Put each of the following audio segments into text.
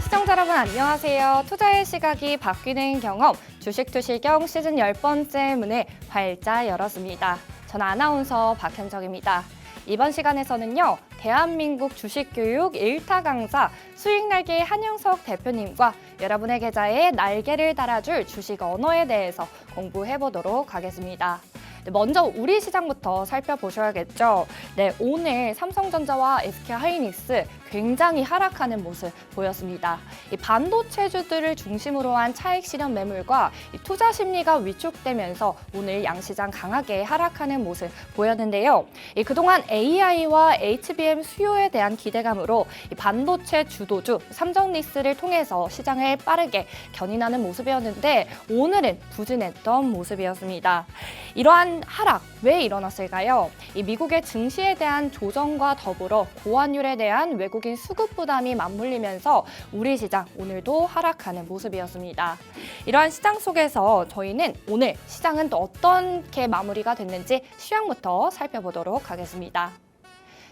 시청자 여러분 안녕하세요. 투자의 시각이 바뀌는 경험 주식투시경 시즌 10번째 문을 활짝 열었습니다. 전 아나운서 박현정입니다. 이번 시간에서는요. 대한민국 주식교육 1타 강사 수익날개 한영석 대표님과 여러분의 계좌에 날개를 달아줄 주식 언어에 대해서 공부해보도록 하겠습니다. 먼저 우리 시장부터 살펴보셔야겠죠. 네, 오늘 삼성전자와 SK하이닉스 굉장히 하락하는 모습 보였습니다. 이 반도체주들을 중심으로 한 차익 실현 매물과 투자 심리가 위축되면서 오늘 양시장 강하게 하락하는 모습 보였는데요. 그동안 AI와 HBM 수요에 대한 기대감으로 이 반도체 주도주 삼성리스를 통해서 시장을 빠르게 견인하는 모습이었는데 오늘은 부진했던 모습이었습니다. 이러한 하락 왜 일어났을까요? 이 미국의 증시에 대한 조정과 더불어 고환율에 대한 외국인 수급 부담이 맞물리면서 우리 시장 오늘도 하락하는 모습이었습니다. 이러한 시장 속에서 저희는 오늘 시장은 또 어떻게 마무리가 됐는지 시황부터 살펴보도록 하겠습니다.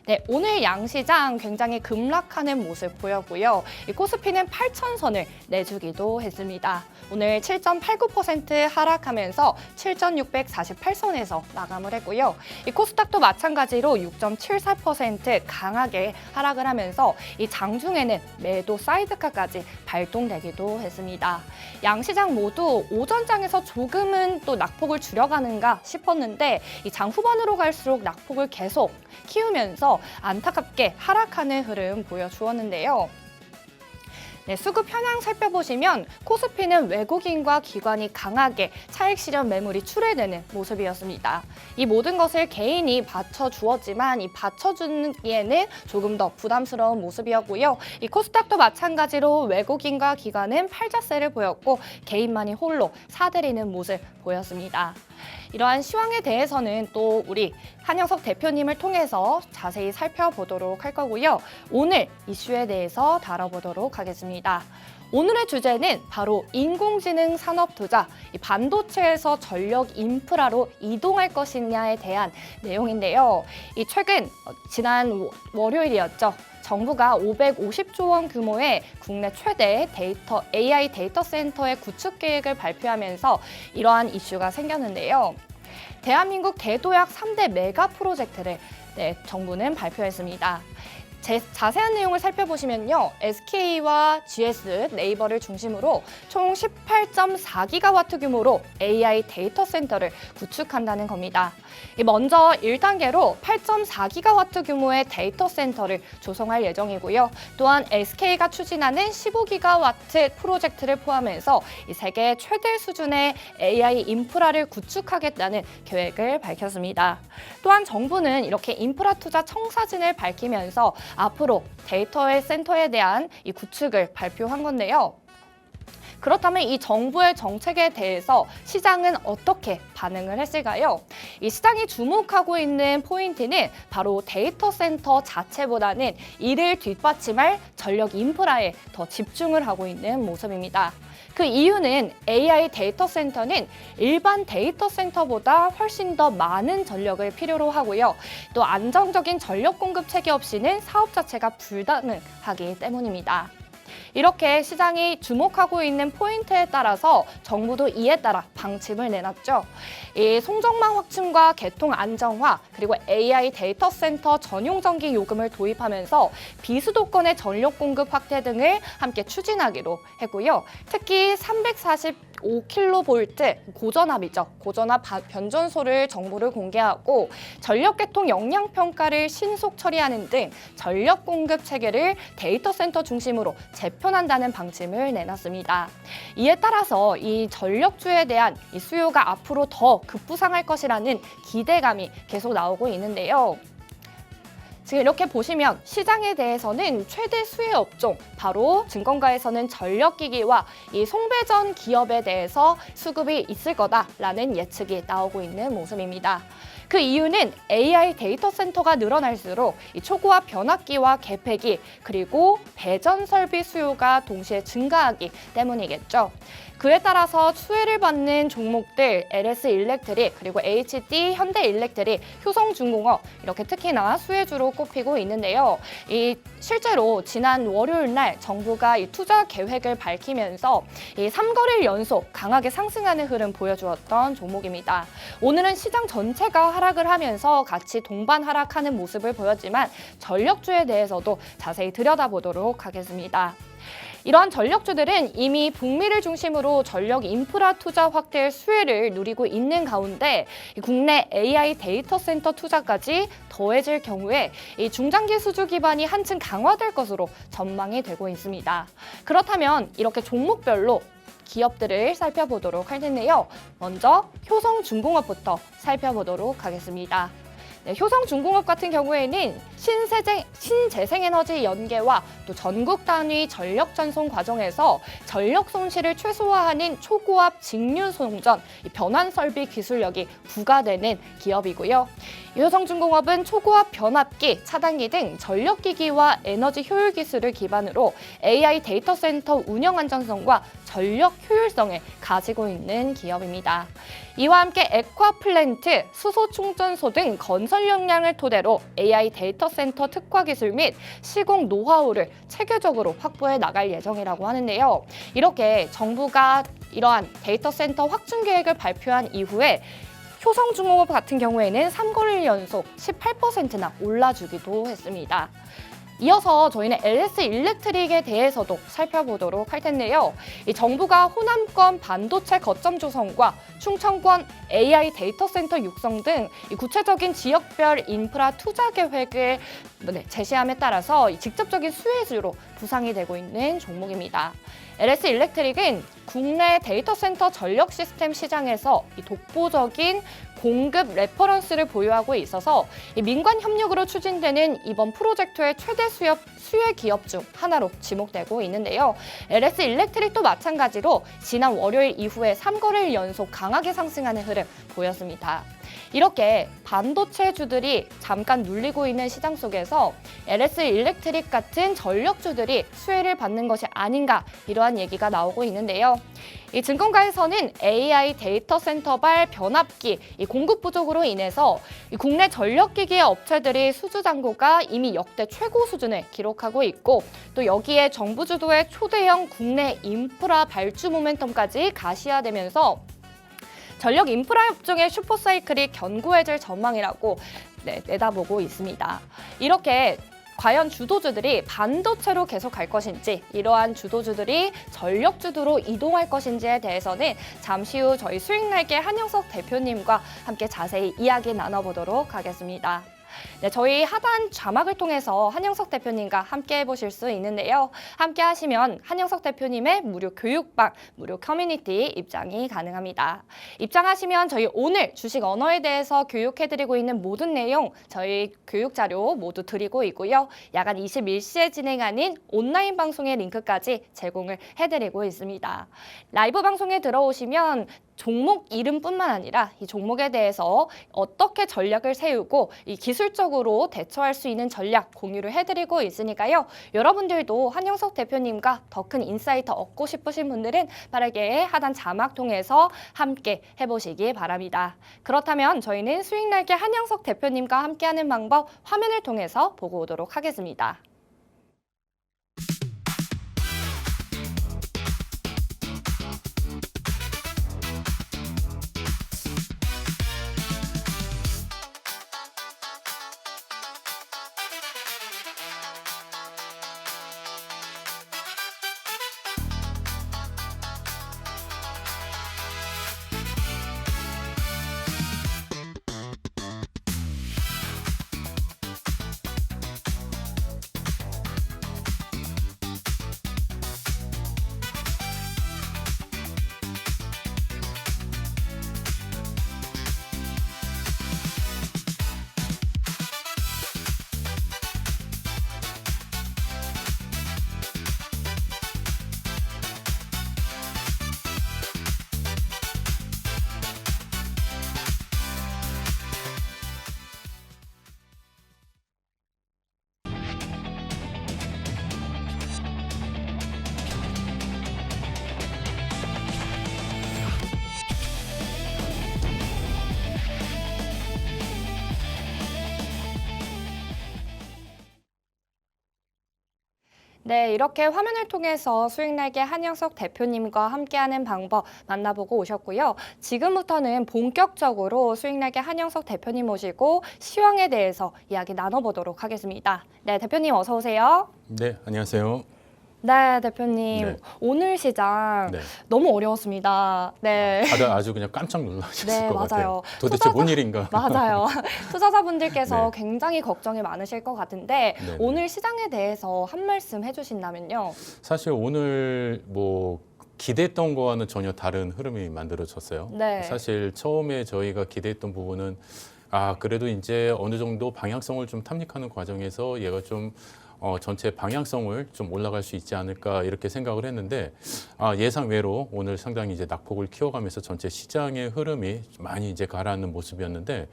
네, 오늘 양시장 굉장히 급락하는 모습 보였고요. 이 코스피는 8,000선을 내주기도 했습니다. 오늘 7.89% 하락하면서 7,648선에서 마감을 했고요. 이 코스닥도 마찬가지로 6.74% 강하게 하락을 하면서 이 장중에는 매도 사이드카까지 발동되기도 했습니다. 양시장 모두 오전장에서 조금은 또 낙폭을 줄여가는가 싶었는데 이 장 후반으로 갈수록 낙폭을 계속 키우면서 안타깝게 하락하는 흐름 보여주었는데요. 네, 수급 현황 살펴보시면 코스피는 외국인과 기관이 강하게 차익 실현 매물이 출회되는 모습이었습니다. 이 모든 것을 개인이 받쳐주었지만 이 받쳐주기에는 조금 더 부담스러운 모습이었고요. 이 코스닥도 마찬가지로 외국인과 기관은 팔자세를 보였고 개인만이 홀로 사들이는 모습 보였습니다. 이러한 시황에 대해서는 또 우리 한영석 대표님을 통해서 자세히 살펴보도록 할 거고요. 오늘 이슈에 대해서 다뤄보도록 하겠습니다. 오늘의 주제는 바로 인공지능 산업 투자, 이 반도체에서 전력 인프라로 이동할 것이냐에 대한 내용인데요. 이 최근 지난 월요일이었죠. 정부가 550조 원 규모의 국내 최대 AI 데이터 센터의 구축 계획을 발표하면서 이러한 이슈가 생겼는데요. 대한민국 대도약 3대 메가 프로젝트를 정부는 발표했습니다. 자세한 내용을 살펴보시면요. SK와 GS, 네이버를 중심으로 총 18.4기가와트 규모로 AI 데이터 센터를 구축한다는 겁니다. 먼저 1단계로 8.4기가와트 규모의 데이터 센터를 조성할 예정이고요. 또한 SK가 추진하는 15기가와트 프로젝트를 포함해서 이 세계 최대 수준의 AI 인프라를 구축하겠다는 계획을 밝혔습니다. 또한 정부는 이렇게 인프라 투자 청사진을 밝히면서 앞으로 데이터 센터에 대한 이 구축을 발표한 건데요. 그렇다면 이 정부의 정책에 대해서 시장은 어떻게 반응을 했을까요? 이 시장이 주목하고 있는 포인트는 바로 데이터 센터 자체보다는 이를 뒷받침할 전력 인프라에 더 집중을 하고 있는 모습입니다. 그 이유는 AI 데이터 센터는 일반 데이터 센터보다 훨씬 더 많은 전력을 필요로 하고요. 또 안정적인 전력 공급 체계 없이는 사업 자체가 불가능하기 때문입니다. 이렇게 시장이 주목하고 있는 포인트에 따라서 정부도 이에 따라 방침을 내놨죠. 이 송정망 확충과 개통 안정화 그리고 AI 데이터 센터 전용 전기 요금을 도입하면서 비수도권의 전력 공급 확대 등을 함께 추진하기로 했고요. 특히 345kV 고전압이죠. 고전압 변전소를 정부를 공개하고 전력 개통 역량 평가를 신속 처리하는 등 전력 공급 체계를 데이터 센터 중심으로 재편한다는 방침을 내놨습니다. 이에 따라서 이 전력주에 대한 이 수요가 앞으로 더 급부상할 것이라는 기대감이 계속 나오고 있는데요. 지금 이렇게 보시면 시장에 대해서는 최대 수혜 업종, 바로 증권가에서는 전력기기와 이 송배전 기업에 대해서 수급이 있을 거다라는 예측이 나오고 있는 모습입니다. 그 이유는 AI 데이터 센터가 늘어날수록 이 초고압 변압기와 개폐기 그리고 배전 설비 수요가 동시에 증가하기 때문이겠죠. 그에 따라서 수혜를 받는 종목들 LS 일렉트릭 그리고 HD 현대 일렉트릭, 효성중공업 이렇게 특히나 수혜주로 꼽히고 있는데요. 실제로 지난 월요일 날 정부가 이 투자 계획을 밝히면서 3거래일 연속 강하게 상승하는 흐름 보여주었던 종목입니다. 오늘은 시장 전체가 하락을 하면서 같이 동반 하락하는 모습을 보였지만 전력주에 대해서도 자세히 들여다보도록 하겠습니다. 이러한 전력주들은 이미 북미를 중심으로 전력 인프라 투자 확대의 수혜를 누리고 있는 가운데 국내 AI 데이터 센터 투자까지 더해질 경우에 이 중장기 수주 기반이 한층 강화될 것으로 전망이 되고 있습니다. 그렇다면 이렇게 종목별로 기업들을 살펴보도록 할 텐데요. 먼저 효성중공업부터 살펴보도록 하겠습니다. 네, 효성중공업 같은 경우에는 신재생에너지 연계와 또 전국 단위 전력 전송 과정에서 전력 손실을 최소화하는 초고압 직류 송전, 변환 설비 기술력이 부과되는 기업이고요. 효성중공업은 초고압 변압기, 차단기 등 전력기기와 에너지 효율 기술을 기반으로 AI 데이터 센터 운영 안정성과 전력 효율성을 가지고 있는 기업입니다. 이와 함께 액화플랜트, 수소 충전소 등 건설 역량을 토대로 AI 데이터 센터 특화 기술 및 시공 노하우를 체계적으로 확보해 나갈 예정이라고 하는데요. 이렇게 정부가 이러한 데이터 센터 확충 계획을 발표한 이후에 효성중공업 같은 경우에는 3거래일 연속 18%나 올라주기도 했습니다. 이어서 저희는 LS 일렉트릭에 대해서도 살펴보도록 할 텐데요. 이 정부가 호남권 반도체 거점 조성과 충청권 AI 데이터 센터 육성 등 구체적인 지역별 인프라 투자 계획을 제시함에 따라서 직접적인 수혜주로 부상이 되고 있는 종목입니다. LS 일렉트릭은 국내 데이터 센터 전력 시스템 시장에서 독보적인 공급 레퍼런스를 보유하고 있어서 민관 협력으로 추진되는 이번 프로젝트의 최대 수혜 기업 중 하나로 지목되고 있는데요. LS 일렉트릭도 마찬가지로 지난 월요일 이후에 3거래일 연속 강하게 상승하는 흐름 보였습니다. 이렇게 반도체주들이 잠깐 눌리고 있는 시장 속에서 LS 일렉트릭 같은 전력주들이 수혜를 받는 것이 아닌가 이러한 얘기가 나오고 있는데요. 이 증권가에서는 AI 데이터 센터발 변압기 공급 부족으로 인해서 국내 전력기기 업체들이 수주 잔고가 이미 역대 최고 수준을 기록하고 있고 또 여기에 정부 주도의 초대형 국내 인프라 발주 모멘텀까지 가시화되면서 전력 인프라 업종의 슈퍼사이클이 견고해질 전망이라고 내다보고 있습니다. 이렇게 과연 주도주들이 반도체로 계속 갈 것인지 이러한 주도주들이 전력주도로 이동할 것인지에 대해서는 잠시 후 저희 수익날개 한영석 대표님과 함께 자세히 이야기 나눠보도록 하겠습니다. 네, 저희 하단 자막을 통해서 한영석 대표님과 함께 해보실 수 있는데요. 함께 하시면 한영석 대표님의 무료 교육방, 무료 커뮤니티 입장이 가능합니다. 입장하시면 저희 오늘 주식 언어에 대해서 교육해드리고 있는 모든 내용 저희 교육 자료 모두 드리고 있고요. 야간 21시에 진행하는 온라인 방송의 링크까지 제공을 해드리고 있습니다. 라이브 방송에 들어오시면 종목 이름뿐만 아니라 이 종목에 대해서 어떻게 전략을 세우고 이 기술적으로 대처할 수 있는 전략 공유를 해드리고 있으니까요. 여러분들도 한영석 대표님과 더 큰 인사이트 얻고 싶으신 분들은 빠르게 하단 자막 통해서 함께 해보시기 바랍니다. 그렇다면 저희는 수익날개 한영석 대표님과 함께하는 방법 화면을 통해서 보고 오도록 하겠습니다. 네, 이렇게 화면을 통해서 수익날개 한영석 대표님과 함께하는 방법 만나보고 오셨고요. 지금부터는 본격적으로 수익날개 한영석 대표님 모시고 시황에 대해서 이야기 나눠보도록 하겠습니다. 네, 대표님 어서 오세요. 네, 안녕하세요. 네, 대표님. 네. 오늘 시장 네. 너무 어려웠습니다. 네. 다들 아주 그냥 깜짝 놀라셨을 네, 것 맞아요. 같아요. 도대체 뭔 일인가? 맞아요. 투자자분들께서 네. 굉장히 걱정이 많으실 것 같은데 네네. 오늘 시장에 대해서 한 말씀 해주신다면요. 사실 오늘 뭐 기대했던 거와는 전혀 다른 흐름이 만들어졌어요. 네. 사실 처음에 저희가 기대했던 부분은 그래도 이제 어느 정도 방향성을 좀 탐닉하는 과정에서 얘가 좀 전체 방향성을 좀 올라갈 수 있지 않을까 이렇게 생각을 했는데 예상 외로 오늘 상당히 이제 낙폭을 키워가면서 전체 시장의 흐름이 많이 이제 가라앉는 모습이었는데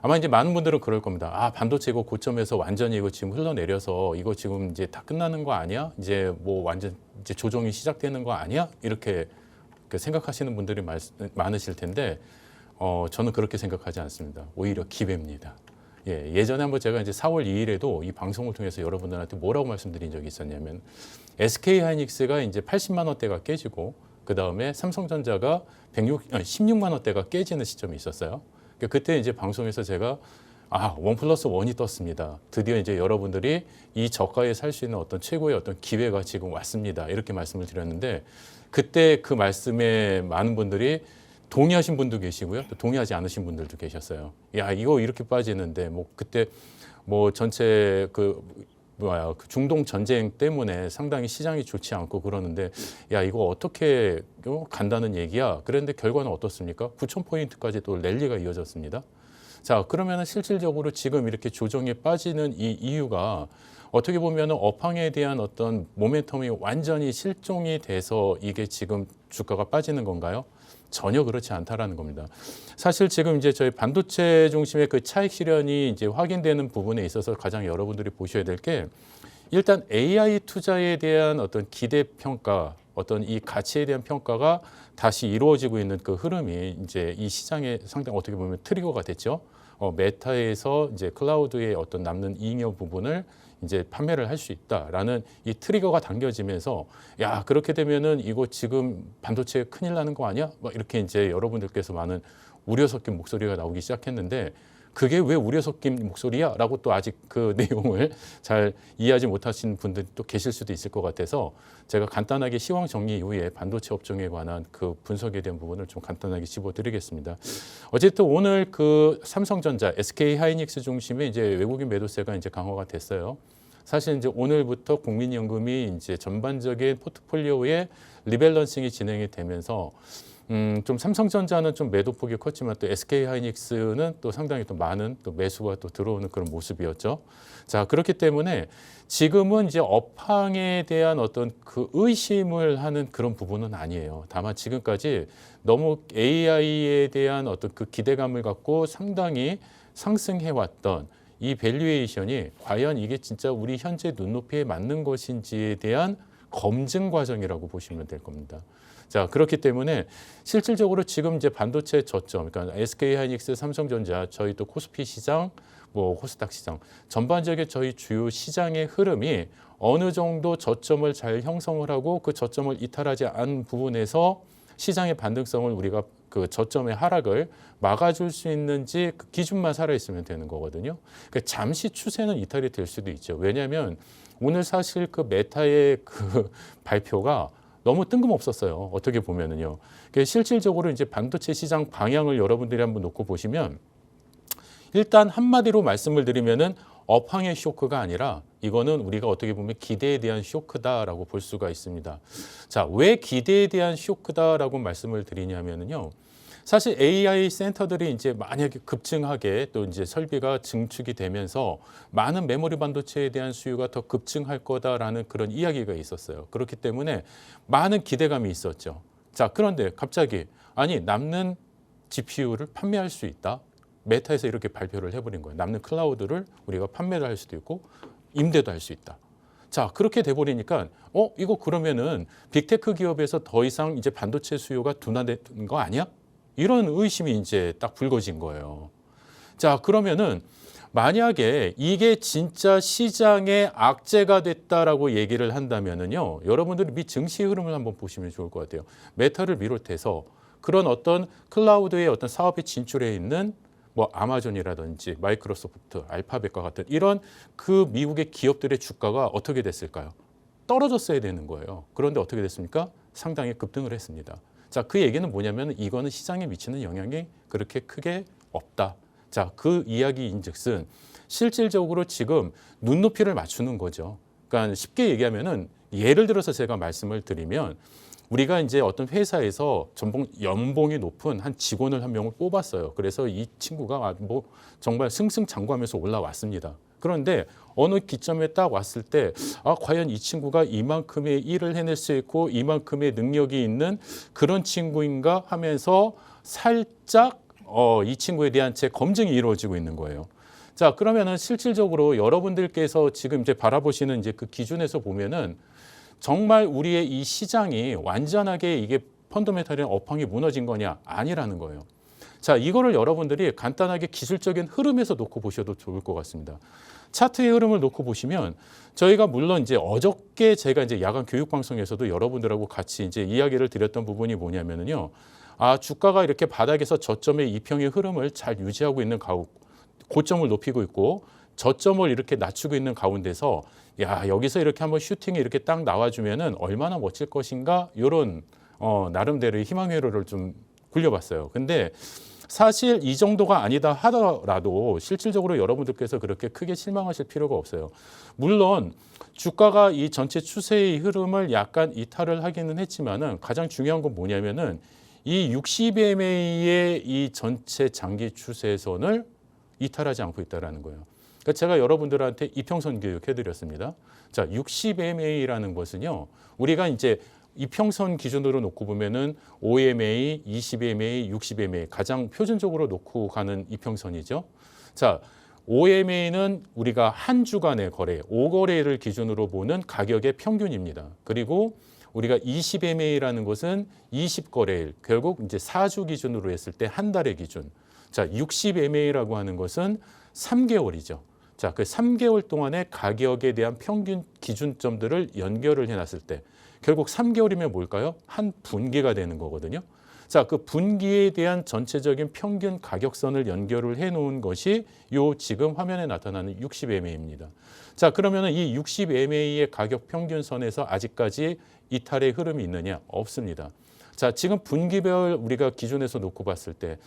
아마 이제 많은 분들은 그럴 겁니다. 반도체 이거 고점에서 완전히 이거 지금 흘러내려서 이거 지금 이제 다 끝나는 거 아니야? 이제 뭐 완전 이제 조정이 시작되는 거 아니야? 이렇게 생각하시는 분들이 많으실 텐데 저는 그렇게 생각하지 않습니다. 오히려 기회입니다. 예전에 한번 제가 이제 4월 2일에도 이 방송을 통해서 여러분들한테 뭐라고 말씀드린 적이 있었냐면 SK 하이닉스가 이제 80만 원대가 깨지고 그 다음에 삼성전자가 16만 원대가 깨지는 시점이 있었어요. 그때 이제 방송에서 제가 1+1이 떴습니다. 드디어 이제 여러분들이 이 저가에 살 수 있는 어떤 최고의 어떤 기회가 지금 왔습니다. 이렇게 말씀을 드렸는데 그때 그 말씀에 많은 분들이 동의하신 분도 계시고요. 또 동의하지 않으신 분들도 계셨어요. 이거 이렇게 빠지는데 뭐 그때 뭐 전체 그 중동 전쟁 때문에 상당히 시장이 좋지 않고 그러는데 이거 어떻게 간다는 얘기야. 그런데 결과는 어떻습니까? 9,000포인트까지 또 랠리가 이어졌습니다. 자, 그러면 실질적으로 지금 이렇게 조정에 빠지는 이 이유가 어떻게 보면 업황에 대한 어떤 모멘텀이 완전히 실종이 돼서 이게 지금 주가가 빠지는 건가요? 전혀 그렇지 않다라는 겁니다. 사실 지금 이제 저희 반도체 중심의 그 차익 실현이 이제 확인되는 부분에 있어서 가장 여러분들이 보셔야 될 게 일단 AI 투자에 대한 어떤 기대 평가, 어떤 이 가치에 대한 평가가 다시 이루어지고 있는 그 흐름이 이제 이 시장에 상당히 어떻게 보면 트리거가 됐죠. 메타에서 이제 클라우드의 어떤 남는 잉여 부분을 이제 판매를 할 수 있다라는 이 트리거가 당겨지면서 그렇게 되면은 이거 지금 반도체 큰일 나는 거 아니야? 막 이렇게 이제 여러분들께서 많은 우려 섞인 목소리가 나오기 시작했는데 그게 왜 우려 섞인 목소리야? 라고 또 아직 그 내용을 잘 이해하지 못하신 분들이 또 계실 수도 있을 것 같아서 제가 간단하게 시황 정리 이후에 반도체 업종에 관한 그 분석에 대한 부분을 좀 간단하게 짚어드리겠습니다. 어쨌든 오늘 그 삼성전자, SK 하이닉스 중심의 이제 외국인 매도세가 이제 강화가 됐어요. 사실 이제 오늘부터 국민연금이 이제 전반적인 포트폴리오의 리밸런싱이 진행이 되면서 좀 삼성전자는 좀 매도폭이 컸지만 또 SK 하이닉스는 또 상당히 또 많은 또 매수가 또 들어오는 그런 모습이었죠. 자, 그렇기 때문에 지금은 이제 업황에 대한 어떤 그 의심을 하는 그런 부분은 아니에요. 다만 지금까지 너무 AI에 대한 어떤 그 기대감을 갖고 상당히 상승해왔던 이 밸류에이션이 과연 이게 진짜 우리 현재 눈높이에 맞는 것인지에 대한 검증 과정이라고 보시면 될 겁니다. 자, 그렇기 때문에 실질적으로 지금 이제 반도체 저점, 그러니까 SK 하이닉스, 삼성전자, 저희 또 코스피 시장, 뭐 코스닥 시장, 전반적인 저희 주요 시장의 흐름이 어느 정도 저점을 잘 형성을 하고 그 저점을 이탈하지 않은 부분에서 시장의 반등성을 우리가 그 저점의 하락을 막아줄 수 있는지 그 기준만 살아있으면 되는 거거든요. 그러니까 잠시 추세는 이탈이 될 수도 있죠. 왜냐하면 오늘 사실 그 메타의 그 발표가 너무 뜬금없었어요. 어떻게 보면은요. 그러니까 실질적으로 이제 반도체 시장 방향을 여러분들이 한번 놓고 보시면 일단 한마디로 말씀을 드리면은 업황의 쇼크가 아니라 이거는 우리가 어떻게 보면 기대에 대한 쇼크다라고 볼 수가 있습니다. 자, 왜 기대에 대한 쇼크다라고 말씀을 드리냐면은요. 사실 AI 센터들이 이제 만약에 급증하게 또 이제 설비가 증축이 되면서 많은 메모리 반도체에 대한 수요가 더 급증할 거다라는 그런 이야기가 있었어요. 그렇기 때문에 많은 기대감이 있었죠. 자, 그런데 갑자기 남는 GPU를 판매할 수 있다. 메타에서 이렇게 발표를 해버린 거예요. 남는 클라우드를 우리가 판매를 할 수도 있고 임대도 할 수 있다. 자, 그렇게 돼버리니까 이거 그러면은 빅테크 기업에서 더 이상 이제 반도체 수요가 둔화되는 거 아니야? 이런 의심이 이제 딱 불거진 거예요. 자, 그러면은 만약에 이게 진짜 시장의 악재가 됐다라고 얘기를 한다면은요, 여러분들이 미 증시 흐름을 한번 보시면 좋을 것 같아요. 메타를 비롯해서 그런 어떤 클라우드의 어떤 사업에 진출해 있는 뭐 아마존이라든지 마이크로소프트, 알파벳과 같은 이런 그 미국의 기업들의 주가가 어떻게 됐을까요? 떨어졌어야 되는 거예요. 그런데 어떻게 됐습니까? 상당히 급등을 했습니다. 자, 그 얘기는 뭐냐면 이거는 시장에 미치는 영향이 그렇게 크게 없다. 자, 그 이야기인즉슨 실질적으로 지금 눈높이를 맞추는 거죠. 그러니까 쉽게 얘기하면은 예를 들어서 제가 말씀을 드리면 우리가 이제 어떤 회사에서 연봉이 높은 한 직원을 한 명을 뽑았어요. 그래서 이 친구가 뭐 정말 승승장구하면서 올라왔습니다. 그런데 어느 기점에 딱 왔을 때 과연 이 친구가 이만큼의 일을 해낼 수 있고 이만큼의 능력이 있는 그런 친구인가 하면서 살짝 이 친구에 대한 제 검증이 이루어지고 있는 거예요. 자, 그러면은 실질적으로 여러분들께서 지금 이제 바라보시는 이제 그 기준에서 보면은 정말 우리의 이 시장이 완전하게 이게 펀더멘탈인 업황이 무너진 거냐? 아니라는 거예요. 자, 이거를 여러분들이 간단하게 기술적인 흐름에서 놓고 보셔도 좋을 것 같습니다. 차트의 흐름을 놓고 보시면 저희가 물론 이제 어저께 제가 이제 야간 교육 방송에서도 여러분들하고 같이 이제 이야기를 드렸던 부분이 뭐냐면은요. 주가가 이렇게 바닥에서 저점의 이평의 흐름을 잘 유지하고 있는 고점을 높이고 있고 저점을 이렇게 낮추고 있는 가운데서 여기서 이렇게 한번 슈팅이 이렇게 딱 나와주면은 얼마나 멋질 것인가 이런 나름대로의 희망 회로를 좀 굴려봤어요. 근데 사실 이 정도가 아니다 하더라도 실질적으로 여러분들께서 그렇게 크게 실망하실 필요가 없어요. 물론 주가가 이 전체 추세의 흐름을 약간 이탈을 하기는 했지만은 가장 중요한 건 뭐냐면은 이 60MA의 이 전체 장기 추세선을 이탈하지 않고 있다라는 거예요. 그러니까 제가 여러분들한테 이평선 교육 해드렸습니다. 자, 60MA라는 것은요, 우리가 이제 이평선 기준으로 놓고 보면은 5MA, 20MA, 60MA 가장 표준적으로 놓고 가는 이평선이죠. 자, 5MA는 우리가 한 주간의 거래, 5거래를 기준으로 보는 가격의 평균입니다. 그리고 우리가 20MA라는 것은 20거래일, 결국 이제 4주 기준으로 했을 때 한 달의 기준. 자, 60MA라고 하는 것은 3개월이죠. 자, 그 3개월 동안의 가격에 대한 평균 기준점들을 연결을 해놨을 때 결국 3개월이면 뭘까요? 한 분기가 되는 거거든요. 자, 그 분기에 대한 전체적인 평균 가격선을 연결을 해놓은 것이 요 지금 화면에 나타나는 60MA입니다. 자, 그러면은 이 60MA의 가격 평균선에서 아직까지 이탈의 흐름이 있느냐? 없습니다. 자, 지금 분기별 우리가 기준에서 놓고 봤을 때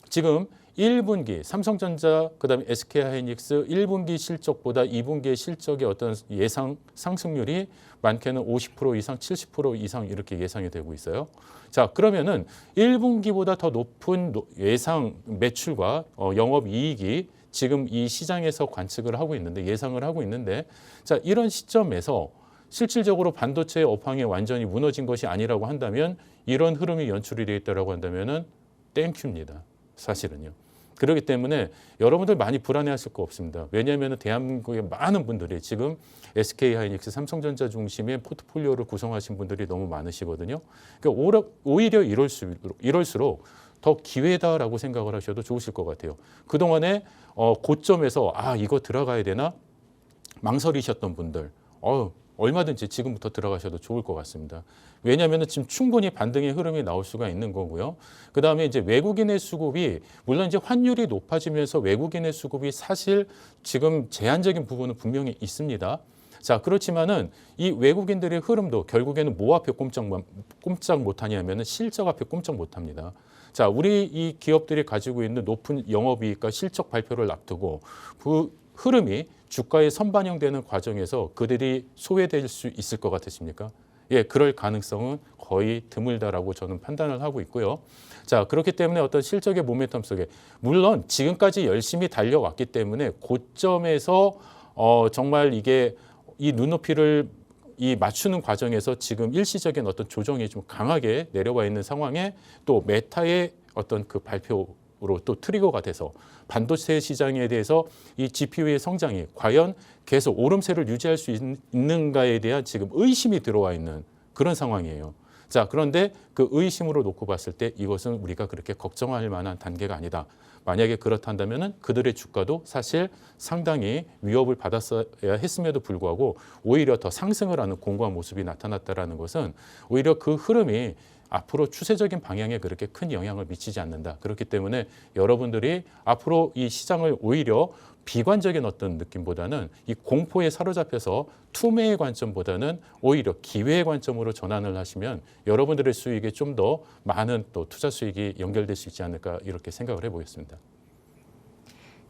지금 1분기 삼성전자 그다음에 SK하이닉스 1분기 실적보다 2분기의 실적의 어떤 예상 상승률이 많게는 50% 이상, 70% 이상 이렇게 예상이 되고 있어요. 자, 그러면은 1분기보다 더 높은 예상 매출과 영업이익이 지금 이 시장에서 관측을 하고 있는데 예상을 하고 있는데 자, 이런 시점에서 실질적으로 반도체의 업황이 완전히 무너진 것이 아니라고 한다면 이런 흐름이 연출이 되어 있다고 한다면은 땡큐입니다. 사실은요. 그렇기 때문에 여러분들 많이 불안해하실 거 없습니다. 왜냐하면 대한민국의 많은 분들이 지금 SK하이닉스, 삼성전자 중심의 포트폴리오를 구성하신 분들이 너무 많으시거든요. 그러니까 오히려 이럴수록 더 기회다라고 생각을 하셔도 좋으실 것 같아요. 그동안에 고점에서 이거 들어가야 되나 망설이셨던 분들 얼마든지 지금부터 들어가셔도 좋을 것 같습니다. 왜냐하면 지금 충분히 반등의 흐름이 나올 수가 있는 거고요. 그 다음에 이제 외국인의 수급이 물론 이제 환율이 높아지면서 외국인의 수급이 사실 지금 제한적인 부분은 분명히 있습니다. 자, 그렇지만은 이 외국인들의 흐름도 결국에는 뭐 앞에 꼼짝 못하냐면은 실적 앞에 꼼짝 못합니다. 자, 우리 이 기업들이 가지고 있는 높은 영업이익과 실적 발표를 앞두고 그 흐름이 주가에 선반영되는 과정에서 그들이 소외될 수 있을 것 같으십니까? 예, 그럴 가능성은 거의 드물다라고 저는 판단을 하고 있고요. 자, 그렇기 때문에 어떤 실적의 모멘텀 속에 물론 지금까지 열심히 달려왔기 때문에 고점에서 정말 이게 이 눈높이를 맞추는 과정에서 지금 일시적인 어떤 조정이 좀 강하게 내려와 있는 상황에 또 메타의 어떤 그 발표로 또 트리거가 돼서 반도체 시장에 대해서 이 GPU의 성장이 과연 계속 오름세를 유지할 수 있는가에 대한 지금 의심이 들어와 있는 그런 상황이에요. 자, 그런데 그 의심으로 놓고 봤을 때 이것은 우리가 그렇게 걱정할 만한 단계가 아니다. 만약에 그렇다면은 그들의 주가도 사실 상당히 위협을 받았어야 했음에도 불구하고 오히려 더 상승을 하는 공고한 모습이 나타났다라는 것은 오히려 그 흐름이 앞으로 추세적인 방향에 그렇게 큰 영향을 미치지 않는다. 그렇기 때문에 여러분들이 앞으로 이 시장을 오히려 비관적인 어떤 느낌보다는 이 공포에 사로잡혀서 투매의 관점보다는 오히려 기회의 관점으로 전환을 하시면 여러분들의 수익에 좀 더 많은 또 투자 수익이 연결될 수 있지 않을까 이렇게 생각을 해보겠습니다.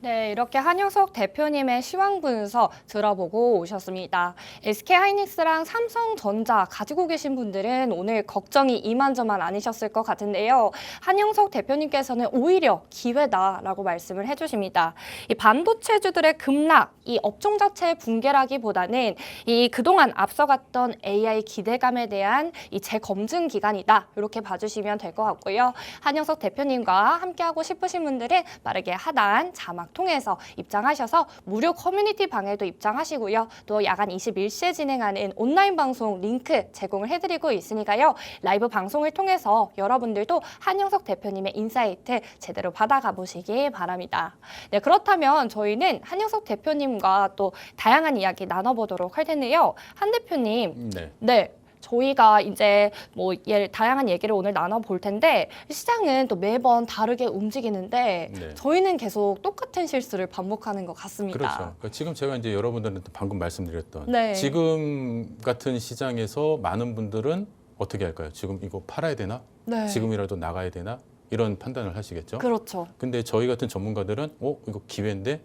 네, 이렇게 한영석 대표님의 시황 분석 들어보고 오셨습니다. SK하이닉스랑 삼성전자 가지고 계신 분들은 오늘 걱정이 이만저만 아니셨을 것 같은데요. 한영석 대표님께서는 오히려 기회다라고 말씀을 해주십니다. 이 반도체주들의 급락, 이 업종 자체의 붕괴라기보다는 이 그동안 앞서갔던 AI 기대감에 대한 이 재검증 기간이다. 이렇게 봐주시면 될 것 같고요. 한영석 대표님과 함께하고 싶으신 분들은 빠르게 하단 자막 통해서 입장하셔서 무료 커뮤니티 방에도 입장하시고요. 또 야간 21시에 진행하는 온라인 방송 링크 제공을 해드리고 있으니까요. 라이브 방송을 통해서 여러분들도 한영석 대표님의 인사이트 제대로 받아가 보시기 바랍니다. 네, 그렇다면 저희는 한영석 대표님과 또 다양한 이야기 나눠보도록 할 텐데요. 한 대표님, 네. 저희가 이제 뭐 다양한 얘기를 오늘 나눠볼 텐데 시장은 또 매번 다르게 움직이는데 네. 저희는 계속 똑같은 실수를 반복하는 것 같습니다. 그렇죠. 그러니까 지금 제가 이제 여러분들한테 방금 말씀드렸던 네. 지금 같은 시장에서 많은 분들은 어떻게 할까요? 지금 이거 팔아야 되나? 네. 지금이라도 나가야 되나? 이런 판단을 하시겠죠. 그렇죠. 근데 저희 같은 전문가들은 이거 기회인데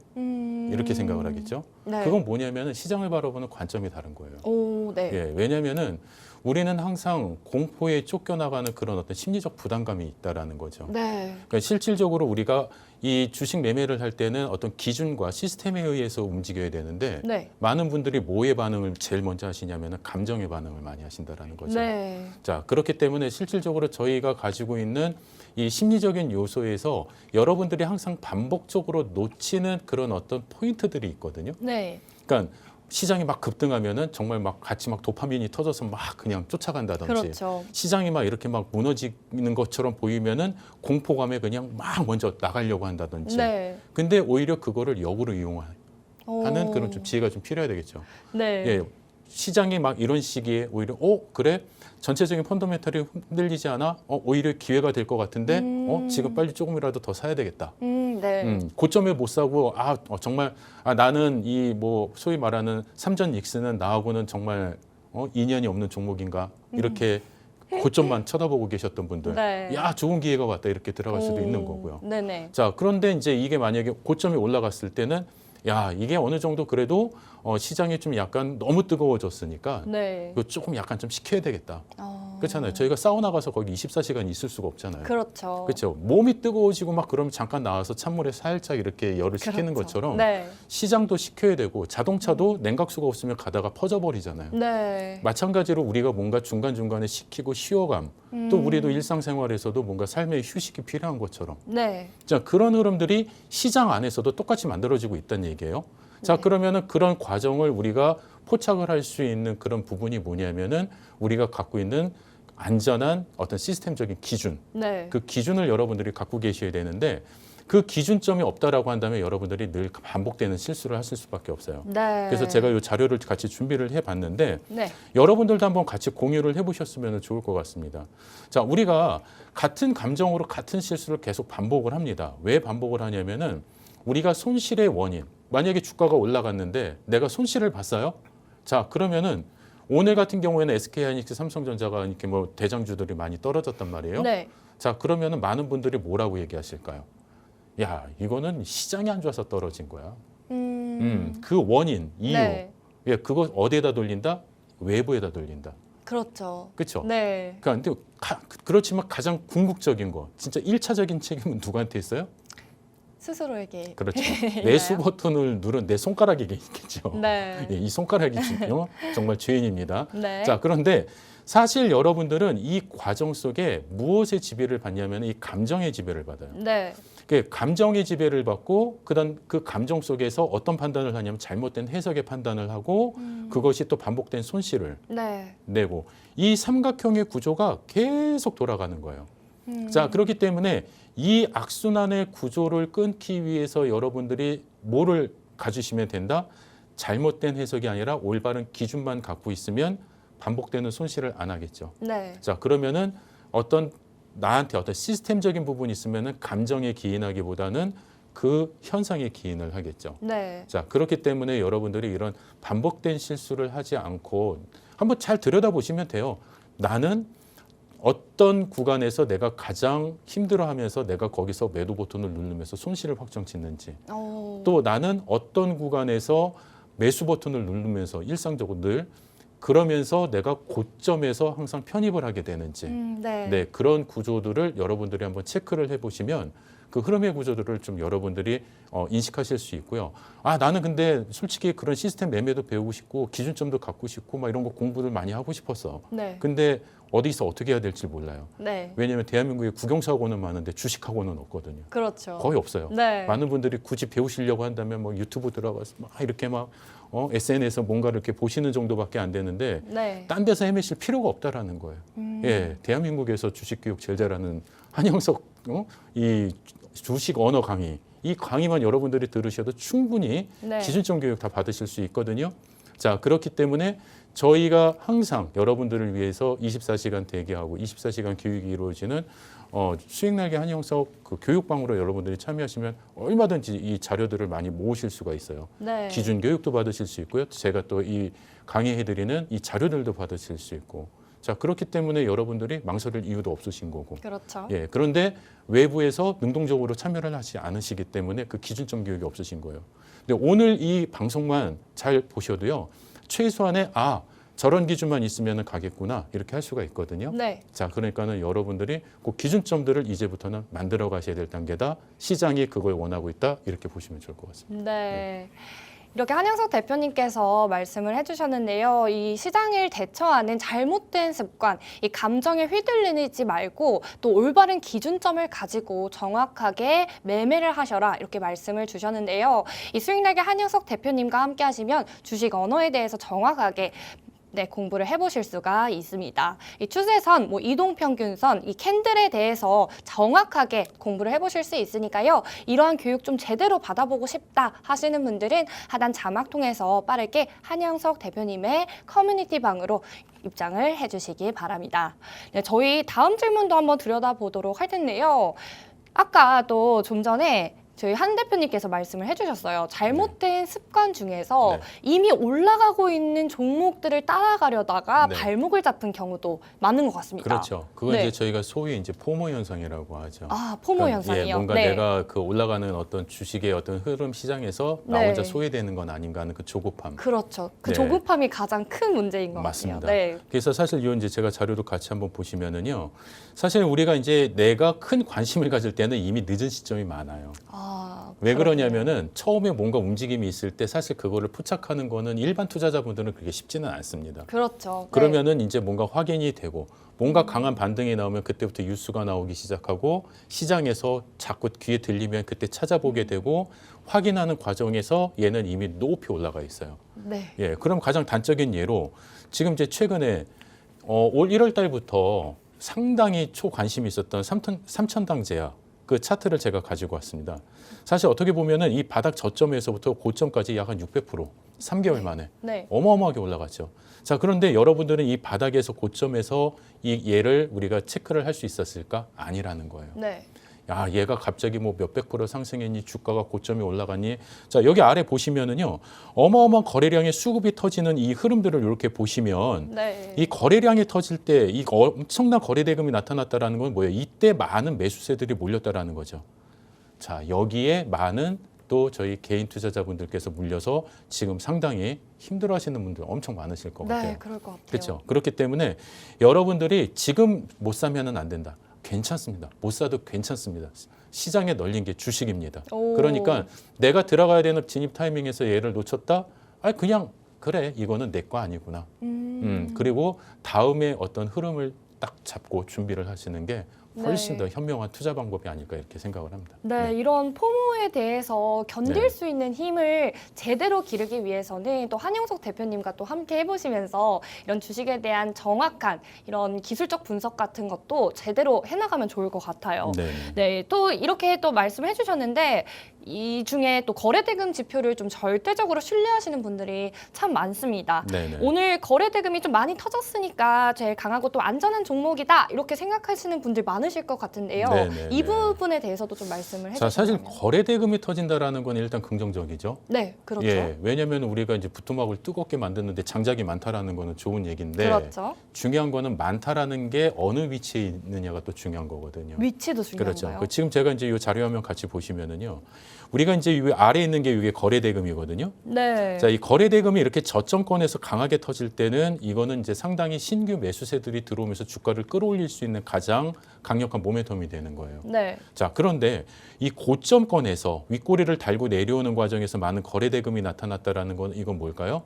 이렇게 생각을 하겠죠. 네. 그건 뭐냐면은 시장을 바라보는 관점이 다른 거예요. 오, 네. 예, 왜냐면은 우리는 항상 공포에 쫓겨나가는 그런 어떤 심리적 부담감이 있다라는 거죠. 네. 그러니까 실질적으로 우리가 이 주식 매매를 할 때는 어떤 기준과 시스템에 의해서 움직여야 되는데 네. 많은 분들이 뭐의 반응을 제일 먼저 하시냐면은 감정의 반응을 많이 하신다라는 거죠. 네. 자, 그렇기 때문에 실질적으로 저희가 가지고 있는 이 심리적인 요소에서 여러분들이 항상 반복적으로 놓치는 그런 어떤 포인트들이 있거든요. 네. 그러니까 시장이 막 급등하면은 정말 막 같이 막 도파민이 터져서 막 그냥 쫓아간다든지 그렇죠. 시장이 막 이렇게 막 무너지는 것처럼 보이면은 공포감에 그냥 막 먼저 나가려고 한다든지. 네. 근데 오히려 그거를 역으로 이용하는 오. 그런 좀 지혜가 좀 필요해야 되겠죠. 네. 예. 시장이 막 이런 시기에 오히려 그래? 전체적인 펀더멘털이 흔들리지 않아? 오히려 기회가 될 것 같은데 지금 빨리 조금이라도 더 사야 되겠다. 네. 고점에 못 사고 정말 나는 이 뭐 소위 말하는 삼전 익스는 나하고는 정말 인연이 없는 종목인가 이렇게 고점만 쳐다보고 계셨던 분들, 네. 야 좋은 기회가 왔다 이렇게 들어갈 수도 오. 있는 거고요. 네네. 자, 그런데 이제 이게 만약에 고점이 올라갔을 때는 야 이게 어느 정도 그래도 시장이 좀 약간 너무 뜨거워졌으니까 네. 이거 조금 약간 좀 식혀야 되겠다. 어. 그렇잖아요. 저희가 사우나 가서 거기 24시간 있을 수가 없잖아요. 그렇죠. 그렇죠. 몸이 뜨거워지고 막 그러면 잠깐 나와서 찬물에 살짝 이렇게 열을 식히는 그렇죠. 것처럼 네. 시장도 식혀야 되고 자동차도 냉각수가 없으면 가다가 퍼져버리잖아요. 네. 마찬가지로 우리가 뭔가 중간중간에 식히고 쉬어감 또 우리도 일상생활에서도 뭔가 삶의 휴식이 필요한 것처럼 네. 자, 그런 흐름들이 시장 안에서도 똑같이 만들어지고 있다는 얘기예요. 자, 네. 그러면은 그런 과정을 우리가 포착을 할 수 있는 그런 부분이 뭐냐면은 우리가 갖고 있는 안전한 어떤 시스템적인 기준, 네. 그 기준을 여러분들이 갖고 계셔야 되는데 그 기준점이 없다라고 한다면 여러분들이 늘 반복되는 실수를 하실 수밖에 없어요. 네. 그래서 제가 이 자료를 같이 준비를 해봤는데 네. 여러분들도 한번 같이 공유를 해보셨으면 좋을 것 같습니다. 자, 우리가 같은 감정으로 같은 실수를 계속 반복을 합니다. 왜 반복을 하냐면은 우리가 손실의 원인, 만약에 주가가 올라갔는데 내가 손실을 봤어요? 자, 그러면은 오늘 같은 경우에는 SK하이닉스, 삼성전자가 이렇게 뭐 대장주들이 많이 떨어졌단 말이에요. 네. 자, 그러면은 많은 분들이 뭐라고 얘기하실까요? 야, 이거는 시장이 안 좋아서 떨어진 거야. 그 원인, 이유, 네. 예, 그거 어디에다 돌린다? 외부에다 돌린다. 그렇죠. 그렇죠? 네. 그러니까 근데 그렇지만 가장 궁극적인 거, 진짜 1차적인 책임은 누구한테 있어요? 스스로에게. 그렇죠. 매수 버튼을 누른 내 손가락에게 있겠죠. 네. 예, 이 손가락이 정말 죄인입니다. 네. 자, 그런데 사실 여러분들은 이 과정 속에 무엇의 지배를 받냐면 이 감정의 지배를 받아요. 네. 그 감정의 지배를 받고 그다음 그 감정 속에서 어떤 판단을 하냐면 잘못된 해석의 판단을 하고 그것이 또 반복된 손실을 네. 내고 이 삼각형의 구조가 계속 돌아가는 거예요. 자, 그렇기 때문에 이 악순환의 구조를 끊기 위해서 여러분들이 뭐를 가지시면 된다? 잘못된 해석이 아니라 올바른 기준만 갖고 있으면 반복되는 손실을 안 하겠죠. 네. 자, 그러면은 나한테 어떤 시스템적인 부분이 있으면은 감정에 기인하기보다는 그 현상에 기인을 하겠죠. 네. 자, 그렇기 때문에 여러분들이 이런 반복된 실수를 하지 않고 한번 잘 들여다보시면 돼요. 나는 어떤 구간에서 내가 가장 힘들어하면서 내가 거기서 매도 버튼을 누르면서 손실을 확정 짓는지, 또 나는 어떤 구간에서 매수 버튼을 누르면서 일상적으로 늘 그러면서 내가 고점에서 항상 편입을 하게 되는지, 네. 네, 그런 구조들을 여러분들이 한번 체크를 해보시면 그 흐름의 구조들을 좀 여러분들이 인식하실 수 있고요. 아, 나는 근데 솔직히 그런 시스템 매매도 배우고 싶고 기준점도 갖고 싶고 막 이런 거 공부를 많이 하고 싶었어. 네. 근데 어디서 어떻게 해야 될지 몰라요. 네. 왜냐하면 대한민국에 국영사학원은 많은데 주식학원은 없거든요. 그렇죠. 거의 없어요. 네. 많은 분들이 굳이 배우시려고 한다면 뭐 유튜브 들어가서 막 이렇게 막 SNS에서 뭔가를 이렇게 보시는 정도밖에 안 되는데 네. 딴 데서 헤매실 필요가 없다라는 거예요. 예, 대한민국에서 주식 교육 제일 잘하는 한영석 이 주식 언어 강의, 이 강의만 여러분들이 들으셔도 충분히 네. 기준점 교육 다 받으실 수 있거든요. 자, 그렇기 때문에 저희가 항상 여러분들을 위해서 24시간 대기하고 24시간 교육이 이루어지는 수익날개 한영석 그 교육방으로 여러분들이 참여하시면 얼마든지 이 자료들을 많이 모으실 수가 있어요. 네. 기준 교육도 받으실 수 있고요. 제가 또 이 강의해드리는 이 자료들도 받으실 수 있고. 자, 그렇기 때문에 여러분들이 망설일 이유도 없으신 거고. 그렇죠. 예, 그런데 외부에서 능동적으로 참여를 하지 않으시기 때문에 그 기준점 교육이 없으신 거예요. 근데 오늘 이 방송만 잘 보셔도요. 최소한의 저런 기준만 있으면 가겠구나 이렇게 할 수가 있거든요. 네. 자, 그러니까는 여러분들이 그 기준점들을 이제부터는 만들어 가셔야 될 단계다. 시장이 그걸 원하고 있다. 이렇게 보시면 좋을 것 같습니다. 네. 이렇게 한영석 대표님께서 말씀을 해주셨는데요. 이 시장을 대처하는 잘못된 습관, 이 감정에 휘둘리지 말고 또 올바른 기준점을 가지고 정확하게 매매를 하셔라 이렇게 말씀을 주셨는데요. 이 수익날개 한영석 대표님과 함께 하시면 주식 언어에 대해서 정확하게 공부를 해보실 수가 있습니다. 이 추세선, 이동평균선, 이 캔들에 대해서 정확하게 공부를 해보실 수 있으니까요. 이러한 교육 좀 제대로 받아보고 싶다 하시는 분들은 하단 자막 통해서 빠르게 한영석 대표님의 커뮤니티 방으로 입장을 해주시기 바랍니다. 네, 저희 다음 질문도 한번 들여다보도록 할 텐데요. 아까 또 좀 전에 저희 한 대표님께서 말씀을 해주셨어요. 잘못된 습관 중에서 네. 이미 올라가고 있는 종목들을 따라가려다가 네. 발목을 잡은 경우도 많은 것 같습니다. 그렇죠. 그건 네. 이제 저희가 소위 이제 포모 현상이라고 하죠. 포모 그러니까 현상이요. 예, 뭔가 네. 내가 그 올라가는 어떤 주식의 어떤 흐름 시장에서 나 네. 혼자 소외되는 건 아닌가 하는 그 조급함. 그렇죠. 그 네. 조급함이 가장 큰 문제인 것 맞습니다. 같아요. 네. 그래서 사실 이 이제 제가 자료도 같이 한번 보시면은요. 사실 우리가 이제 내가 큰 관심을 가질 때는 이미 늦은 시점이 많아요. 왜 그러냐면은 처음에 뭔가 움직임이 있을 때 사실 그거를 포착하는 거는 일반 투자자분들은 그게 쉽지는 않습니다. 그렇죠. 그러면은 이제 뭔가 확인이 되고 뭔가 강한 반등이 나오면 그때부터 뉴스가 나오기 시작하고 시장에서 자꾸 귀에 들리면 그때 찾아보게 되고 확인하는 과정에서 얘는 이미 높이 올라가 있어요. 네. 예, 그럼 가장 단적인 예로 지금 이제 최근에 올 1월 달부터 상당히 초관심이 있었던 삼천당 제약 그 차트를 제가 가지고 왔습니다. 사실 어떻게 보면은 이 바닥 저점에서부터 고점까지 약 한 600% 3개월 만에 네. 어마어마하게 올라갔죠. 자, 그런데 여러분들은 이 바닥에서 고점에서 이 얘를 우리가 체크를 할 수 있었을까? 아니라는 거예요. 네. 야, 얘가 갑자기 뭐 몇백 프로 상승했니? 주가가 고점에 올라갔니? 자, 여기 아래 보시면은요. 어마어마한 거래량의 수급이 터지는 이 흐름들을 이렇게 보시면 네. 이 거래량이 터질 때 이 엄청난 거래 대금이 나타났다라는 건 뭐예요? 이때 많은 매수세들이 몰렸다라는 거죠. 자, 여기에 많은 또 저희 개인 투자자분들께서 물려서 지금 상당히 힘들어하시는 분들 엄청 많으실 것 같아요. 네, 그럴 것 같아요. 그렇죠. 그렇기 때문에 여러분들이 지금 못 사면은 안 된다. 괜찮습니다. 못 사도 괜찮습니다. 시장에 널린 게 주식입니다. 오. 그러니까 내가 들어가야 되는 진입 타이밍에서 얘를 놓쳤다? 그냥 그래, 이거는 내 거 아니구나. 그리고 다음에 어떤 흐름을 딱 잡고 준비를 하시는 게 훨씬 네. 더 현명한 투자 방법이 아닐까 이렇게 생각을 합니다. 네, 이런 포모에 대해서 견딜 네. 수 있는 힘을 제대로 기르기 위해서는 또 한영석 대표님과 또 함께 해보시면서 이런 주식에 대한 정확한 이런 기술적 분석 같은 것도 제대로 해나가면 좋을 것 같아요. 네. 네, 또 이렇게 또 말씀해 주셨는데 이 중에 또 거래대금 지표를 좀 절대적으로 신뢰하시는 분들이 참 많습니다. 네. 오늘 거래대금이 좀 많이 터졌으니까 제일 강하고 또 안전한 종목이다 이렇게 생각하시는 분들 많으실 것 같은데요. 네. 이 부분에 대해서도 좀 말씀을 자, 사실 해주시면. 거래 대금이 터진다라는 건 일단 긍정적이죠. 네, 그렇죠. 예, 왜냐하면 우리가 이제 부뚜막을 뜨겁게 만드는데 장작이 많다라는 거는 좋은 얘기인데 그렇죠. 중요한 거는 많다라는 게 어느 위치에 있느냐가 또 중요한 거거든요. 위치도 그렇죠. 중요한가요? 지금 제가 이제 이 자료 화면 같이 보시면은요. 우리가 이제 이 아래에 있는 게 이게 거래 대금이거든요. 네. 자, 이 거래 대금이 이렇게 저점권에서 강하게 터질 때는 이거는 이제 상당히 신규 매수세들이 들어오면서 주가를 끌어올릴 수 있는 가장 강력한 모멘텀이 되는 거예요. 네. 자, 그런데 이 고점권에서 윗꼬리를 달고 내려오는 과정에서 많은 거래 대금이 나타났다라는 건 이건 뭘까요?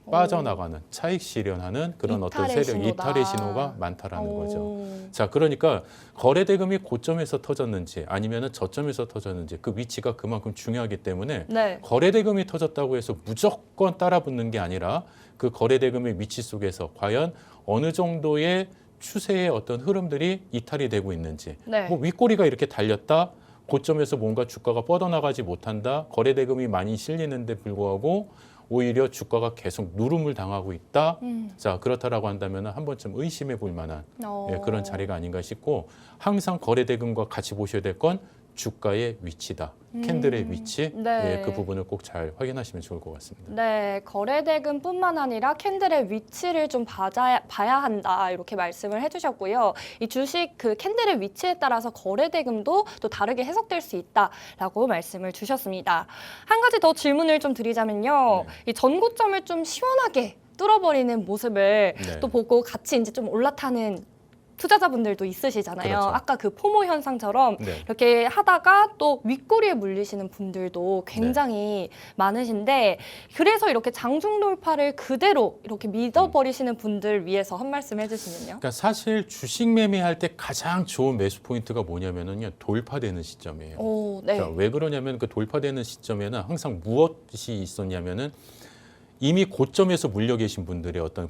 빠져나가는 차익 실현하는 그런 어떤 이탈의 세력 신호다. 이탈의 신호가 많다라는 거죠. 오. 자, 그러니까 거래 대금이 고점에서 터졌는지 아니면은 저점에서 터졌는지 그 위치가 그만큼 중요하기 때문에 네. 거래 대금이 터졌다고 해서 무조건 따라붙는 게 아니라 그 거래 대금의 위치 속에서 과연 어느 정도의 추세의 어떤 흐름들이 이탈이 되고 있는지 네. 뭐 윗꼬리가 이렇게 달렸다 고점에서 뭔가 주가가 뻗어나가지 못한다 거래 대금이 많이 실리는데 불구하고 오히려 주가가 계속 누름을 당하고 있다. 자, 그렇다라고 한다면 한 번쯤 의심해 볼 만한 예, 그런 자리가 아닌가 싶고 항상 거래 대금과 같이 보셔야 될 건 주가의 위치다. 캔들의 위치 네. 예, 그 부분을 꼭 잘 확인하시면 좋을 것 같습니다. 네, 거래대금뿐만 아니라 캔들의 위치를 좀 봐야 한다 이렇게 말씀을 해주셨고요. 이 주식 그 캔들의 위치에 따라서 거래대금도 또 다르게 해석될 수 있다라고 말씀을 주셨습니다. 한 가지 더 질문을 좀 드리자면요, 이 전고점을 좀 시원하게 뚫어버리는 모습을 네. 또 보고 같이 이제 좀 올라타는 투자자분들도 있으시잖아요. 그렇죠. 아까 그 포모 현상처럼 네. 이렇게 하다가 또 윗꼬리에 물리시는 분들도 굉장히 많으신데 그래서 이렇게 장중 돌파를 그대로 이렇게 믿어버리시는 분들 위해서 한 말씀 해주시면요. 그러니까 사실 주식 매매할 때 가장 좋은 매수 포인트가 뭐냐면은요 돌파되는 시점이에요. 오, 네. 자, 왜 그러냐면 그 돌파되는 시점에는 항상 무엇이 있었냐면은 이미 고점에서 물려 계신 분들의 어떤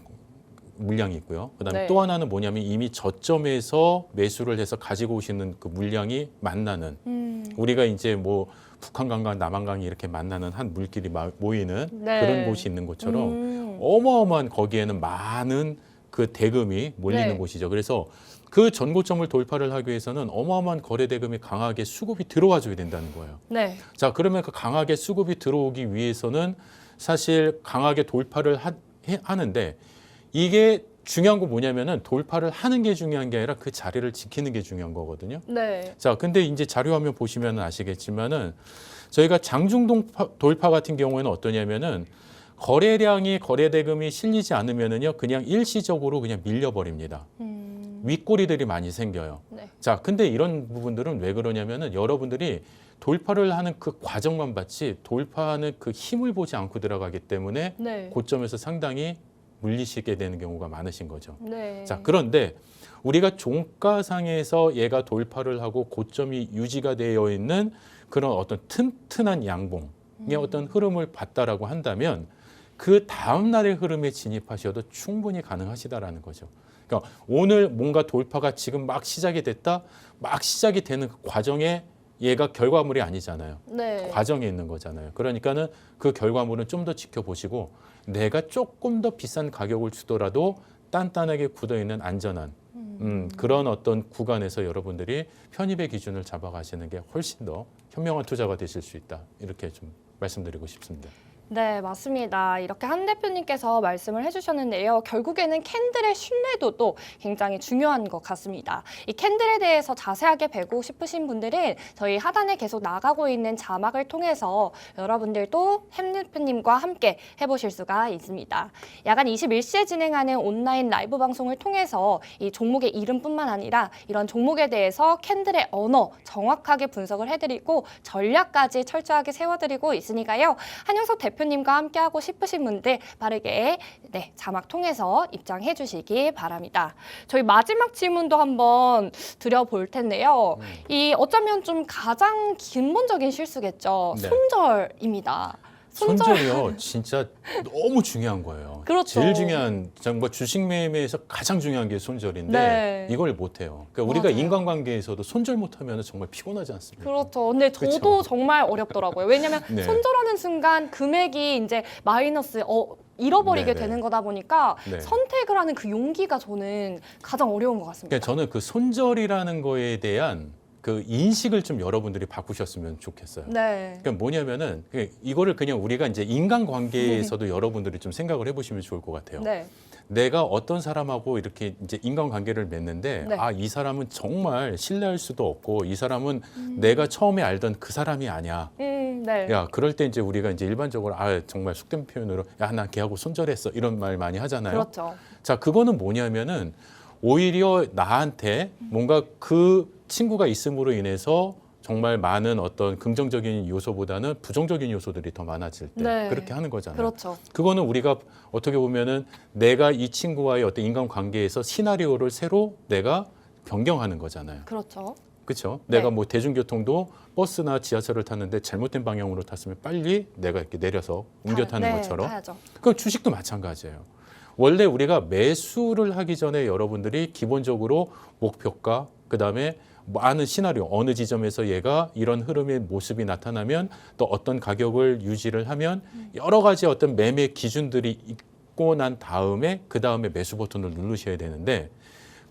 물량이 있고요. 그다음에 네. 또 하나는 뭐냐면 이미 저점에서 매수를 해서 가지고 오시는 그 물량이 만나는 우리가 이제 뭐 북한강과 남한강이 이렇게 만나는 한 물길이 모이는 네. 그런 곳이 있는 것처럼 어마어마한 거기에는 많은 그 대금이 몰리는 네. 곳이죠. 그래서 그 전고점을 돌파를 하기 위해서는 어마어마한 거래 대금이 강하게 수급이 들어와 줘야 된다는 거예요. 네. 자, 그러면 그 강하게 수급이 들어오기 위해서는 사실 강하게 돌파를 하는데 이게 중요한 거 뭐냐면은 돌파를 하는 게 중요한 게 아니라 그 자리를 지키는 게 중요한 거거든요. 네. 자, 근데 이제 자료 화면 보시면 아시겠지만은 저희가 장중 돌파 같은 경우에는 어떠냐면은 거래량이 거래 대금이 실리지 않으면은요 그냥 일시적으로 그냥 밀려버립니다. 윗꼬리들이 많이 생겨요. 네. 자, 근데 이런 부분들은 왜 그러냐면은 여러분들이 돌파를 하는 그 과정만 봤지 돌파하는 그 힘을 보지 않고 들어가기 때문에 네. 고점에서 상당히 물리시게 되는 경우가 많으신 거죠. 네. 자, 그런데 우리가 종가상에서 얘가 돌파를 하고 고점이 유지가 되어 있는 그런 어떤 튼튼한 양봉의 어떤 흐름을 봤다라고 한다면 그 다음 날의 흐름에 진입하셔도 충분히 가능하시다라는 거죠. 그러니까 오늘 뭔가 돌파가 지금 막 시작이 됐다, 막 시작이 되는 그 과정에 얘가 결과물이 아니잖아요. 네. 과정에 있는 거잖아요. 그러니까는 그 결과물은 좀 더 지켜보시고 내가 조금 더 비싼 가격을 주더라도 단단하게 굳어있는 안전한 그런 어떤 구간에서 여러분들이 편입의 기준을 잡아가시는 게 훨씬 더 현명한 투자가 되실 수 있다. 이렇게 좀 말씀드리고 싶습니다. 네, 맞습니다. 이렇게 한 대표님께서 말씀을 해주셨는데요. 결국에는 캔들의 신뢰도도 굉장히 중요한 것 같습니다. 이 캔들에 대해서 자세하게 배우고 싶으신 분들은 저희 하단에 계속 나가고 있는 자막을 통해서 여러분들도 햄 대표님과 함께 해보실 수가 있습니다. 야간 21시에 진행하는 온라인 라이브 방송을 통해서 이 종목의 이름뿐만 아니라 이런 종목에 대해서 캔들의 언어 정확하게 분석을 해드리고 전략까지 철저하게 세워드리고 있으니까요. 한영석 대표님과 함께하고 싶으신 분들 빠르게 자막 통해서 입장해 주시기 바랍니다. 저희 마지막 질문도 한번 드려볼 텐데요. 이 어쩌면 좀 가장 근본적인 실수겠죠. 네. 손절입니다. 손절이요, 진짜 너무 중요한 거예요. 그렇죠. 제일 중요한, 정말 주식 매매에서 가장 중요한 게 손절인데 네. 이걸 못해요. 그러니까 우리가 맞아요. 인간관계에서도 손절 못하면 정말 피곤하지 않습니까? 그렇죠. 근데 저도 그렇죠. 정말 어렵더라고요. 왜냐하면 네. 손절하는 순간 금액이 이제 마이너스 잃어버리게 네네. 되는 거다 보니까 네. 선택을 하는 그 용기가 저는 가장 어려운 것 같습니다. 그러니까 저는 그 손절이라는 거에 대한 그 인식을 좀 여러분들이 바꾸셨으면 좋겠어요. 네. 그러니까 뭐냐면은 이거를 그냥 우리가 이제 인간관계에서도 여러분들이 좀 생각을 해보시면 좋을 것 같아요. 네. 내가 어떤 사람하고 이렇게 이제 인간관계를 맺는데 네. 아, 이 사람은 정말 신뢰할 수도 없고 이 사람은 내가 처음에 알던 그 사람이 아니야. 네. 야, 그럴 때 이제 우리가 이제 일반적으로 아, 정말 속된 표현으로 야, 나 걔하고 손절했어. 이런 말 많이 하잖아요. 그렇죠. 자, 그거는 뭐냐면은 오히려 나한테 뭔가 그 친구가 있음으로 인해서 정말 많은 어떤 긍정적인 요소보다는 부정적인 요소들이 더 많아질 때 네. 그렇게 하는 거잖아요. 그렇죠. 그거는 우리가 어떻게 보면은 내가 이 친구와의 어떤 인간관계에서 시나리오를 새로 내가 변경하는 거잖아요. 그렇죠. 그렇죠? 네. 내가 뭐 대중교통도 버스나 지하철을 탔는데 잘못된 방향으로 탔으면 빨리 내가 이렇게 내려서 옮겨 타는 것처럼 타야죠. 그 주식도 마찬가지예요. 원래 우리가 매수를 하기 전에 여러분들이 기본적으로 목표가 그다음에 많은 시나리오 어느 지점에서 얘가 이런 흐름의 모습이 나타나면 또 어떤 가격을 유지를 하면 여러 가지 어떤 매매 기준들이 있고 난 다음에 그 다음에 매수 버튼을 누르셔야 되는데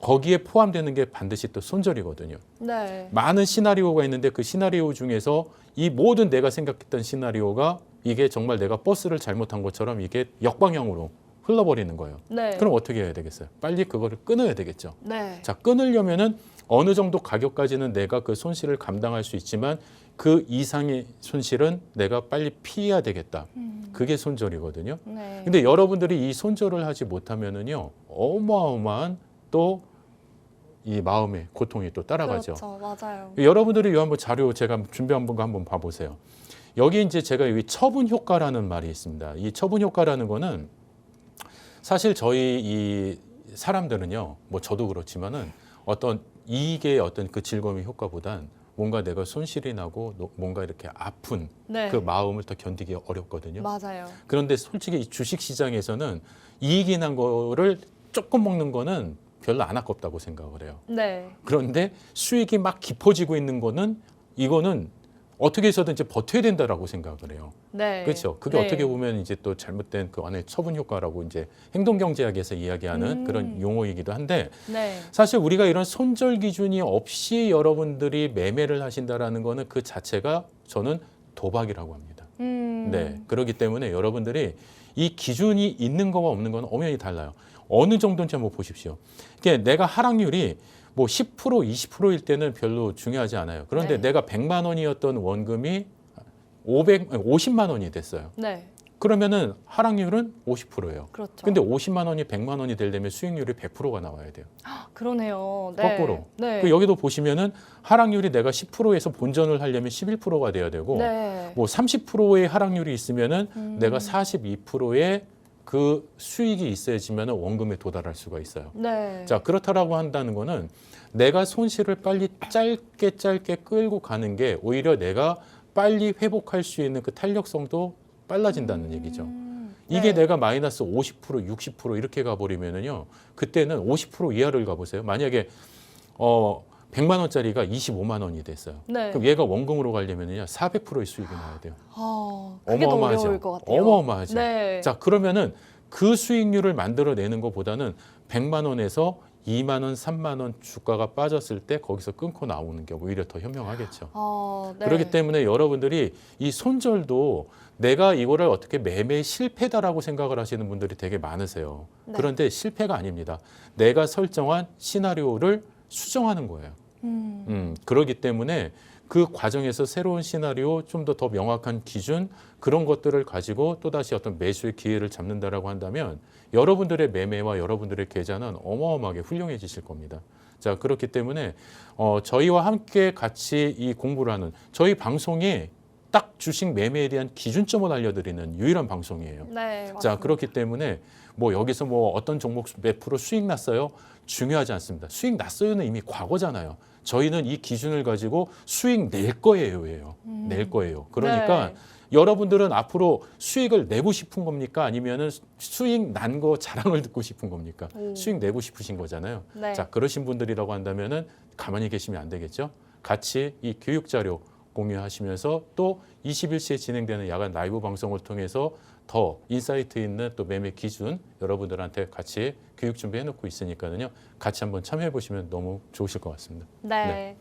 거기에 포함되는 게 반드시 또 손절이거든요. 네. 많은 시나리오가 있는데 그 시나리오 중에서 이 모든 내가 생각했던 시나리오가 이게 정말 내가 버스를 잘못한 것처럼 이게 역방향으로 흘러버리는 거예요. 네. 그럼 어떻게 해야 되겠어요? 빨리 그거를 끊어야 되겠죠. 네. 자, 끊으려면은 어느 정도 가격까지는 내가 그 손실을 감당할 수 있지만 그 이상의 손실은 내가 빨리 피해야 되겠다. 그게 손절이거든요. 네. 근데 여러분들이 이 손절을 하지 못하면은요, 어마어마한 또 이 마음의 고통이 또 따라가죠. 그렇죠. 맞아요. 여러분들이 이 한번 자료 제가 준비한 거 한번 봐보세요. 여기 이제 제가 여기 처분 효과라는 말이 있습니다. 이 처분 효과라는 거는 사실 저희 이 사람들은요, 뭐 저도 그렇지만은 어떤 이익의 어떤 그 즐거움의 효과보단 뭔가 내가 손실이 나고 뭔가 이렇게 아픈 네. 그 마음을 더 견디기 어렵거든요. 맞아요. 그런데 솔직히 이 주식 시장에서는 이익이 난 거를 조금 먹는 거는 별로 안 아깝다고 생각을 해요. 네. 그런데 수익이 막 깊어지고 있는 거는 이거는 어떻게 해서든 이제 버텨야 된다라고 생각을 해요. 네. 그렇죠. 그게 네. 어떻게 보면 이제 또 잘못된 그 안에 처분 효과라고 이제 행동경제학에서 이야기하는 그런 용어이기도 한데 네. 사실 우리가 이런 손절 기준이 없이 여러분들이 매매를 하신다라는 거는 그 자체가 저는 도박이라고 합니다. 네. 그렇기 때문에 여러분들이 이 기준이 있는 거와 없는 건 엄연히 달라요. 어느 정도인지 한번 보십시오. 이게 내가 하락률이 뭐 10%, 20%일 때는 별로 중요하지 않아요. 그런데 네. 내가 100만 원이었던 원금이 50만 원이 됐어요. 네. 그러면은 하락률은 50%예요. 그렇죠. 근데 50만 원이 100만 원이 되려면 수익률이 100%가 나와야 돼요. 그러네요. 네. 거꾸로. 네. 그 여기도 보시면은 하락률이 내가 10%에서 본전을 하려면 11%가 돼야 되고 네. 뭐 30%의 하락률이 있으면은 내가 42%의 그 수익이 있어야지만 원금에 도달할 수가 있어요. 네. 자, 그렇다라고 한다는 거는 내가 손실을 빨리 짧게 끌고 가는 게 오히려 내가 빨리 회복할 수 있는 그 탄력성도 빨라진다는 얘기죠. 이게 네. 내가 마이너스 50%, 60% 이렇게 가버리면은요, 그때는 50% 이하를 가보세요. 만약에 100만 원짜리가 25만 원이 됐어요. 네. 그럼 얘가 원금으로 가려면요 400%의 수익이 나야 돼요. 그게 더 어마어마하죠. 어려울 것 같아요. 어마어마하죠. 네. 자, 그러면은 그 수익률을 만들어내는 것보다는 100만 원에서 2만 원, 3만 원 주가가 빠졌을 때 거기서 끊고 나오는 게 오히려 더 현명하겠죠. 네. 그렇기 때문에 여러분들이 이 손절도 내가 이거를 어떻게 매매 실패다라고 생각을 하시는 분들이 되게 많으세요. 네. 그런데 실패가 아닙니다. 내가 설정한 시나리오를 수정하는 거예요. 그렇기 때문에 그 과정에서 새로운 시나리오, 좀 더 명확한 기준, 그런 것들을 가지고 또다시 어떤 매수의 기회를 잡는다라고 한다면 여러분들의 매매와 여러분들의 계좌는 어마어마하게 훌륭해지실 겁니다. 자, 그렇기 때문에 저희와 함께 같이 이 공부를 하는 저희 방송에 딱 주식 매매에 대한 기준점을 알려드리는 유일한 방송이에요. 네, 맞습니다. 자, 그렇기 때문에 뭐 여기서 뭐 어떤 종목 몇 프로 수익 났어요? 중요하지 않습니다. 수익 났어요는 이미 과거잖아요. 저희는 이 기준을 가지고 수익 낼 거예요. 낼 거예요. 그러니까 네. 여러분들은 앞으로 수익을 내고 싶은 겁니까? 아니면은 수익 난 거 자랑을 듣고 싶은 겁니까? 수익 내고 싶으신 거잖아요. 네. 자, 그러신 분들이라고 한다면은 가만히 계시면 안 되겠죠? 같이 이 교육 자료 공유하시면서 또 21시에 진행되는 야간 라이브 방송을 통해서 더 인사이트 있는 또 매매 기준 여러분들한테 같이 교육 준비해 놓고 있으니까요. 같이 한번 참여해 보시면 너무 좋으실 것 같습니다. 네.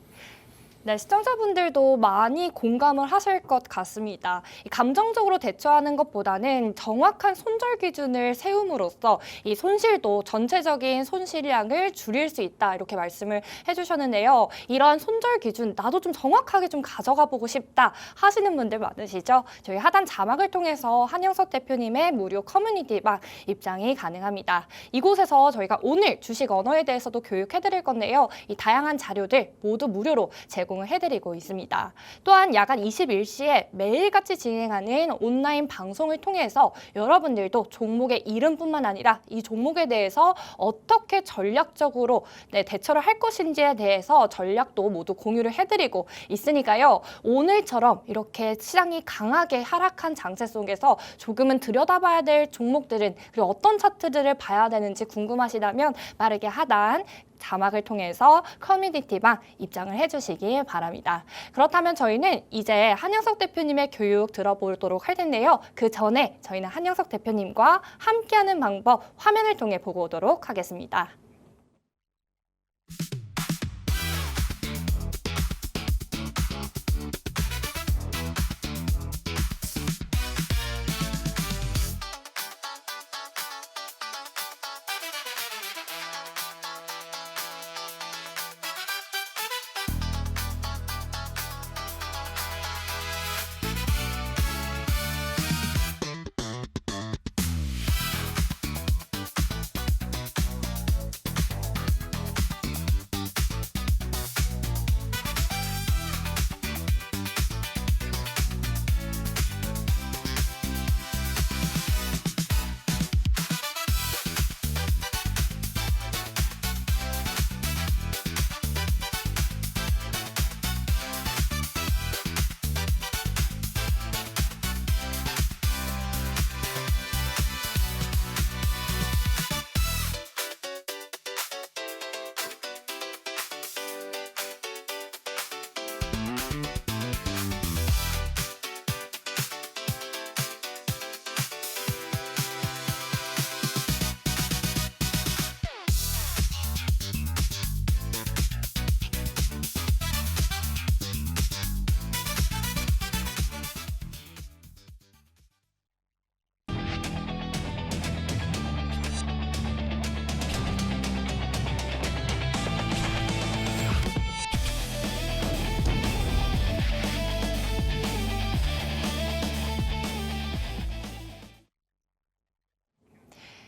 네, 시청자분들도 많이 공감을 하실 것 같습니다. 이 감정적으로 대처하는 것보다는 정확한 손절 기준을 세움으로써 이 손실도 전체적인 손실량을 줄일 수 있다 이렇게 말씀을 해주셨는데요. 이러한 손절 기준 나도 좀 정확하게 좀 가져가 보고 싶다 하시는 분들 많으시죠? 저희 하단 자막을 통해서 한영석 대표님의 무료 커뮤니티방 입장이 가능합니다. 이곳에서 저희가 오늘 주식 언어에 대해서도 교육해드릴 건데요. 이 다양한 자료들 모두 무료로 제공을 해드리고 있습니다. 또한 야간 21시에 매일같이 진행하는 온라인 방송을 통해서 여러분들도 종목의 이름뿐만 아니라 이 종목에 대해서 어떻게 전략적으로 대처를 할 것인지에 대해서 전략도 모두 공유를 해드리고 있으니까요. 오늘처럼 이렇게 시장이 강하게 하락한 장세 속에서 조금은 들여다봐야 될 종목들은 그리고 어떤 차트들을 봐야 되는지 궁금하시다면 빠르게 하단 자막을 통해서 커뮤니티방 입장을 해주시기 바랍니다. 그렇다면 저희는 이제 한영석 대표님의 교육 들어보도록 할 텐데요. 그 전에 저희는 한영석 대표님과 함께하는 방법 화면을 통해 보고 오도록 하겠습니다.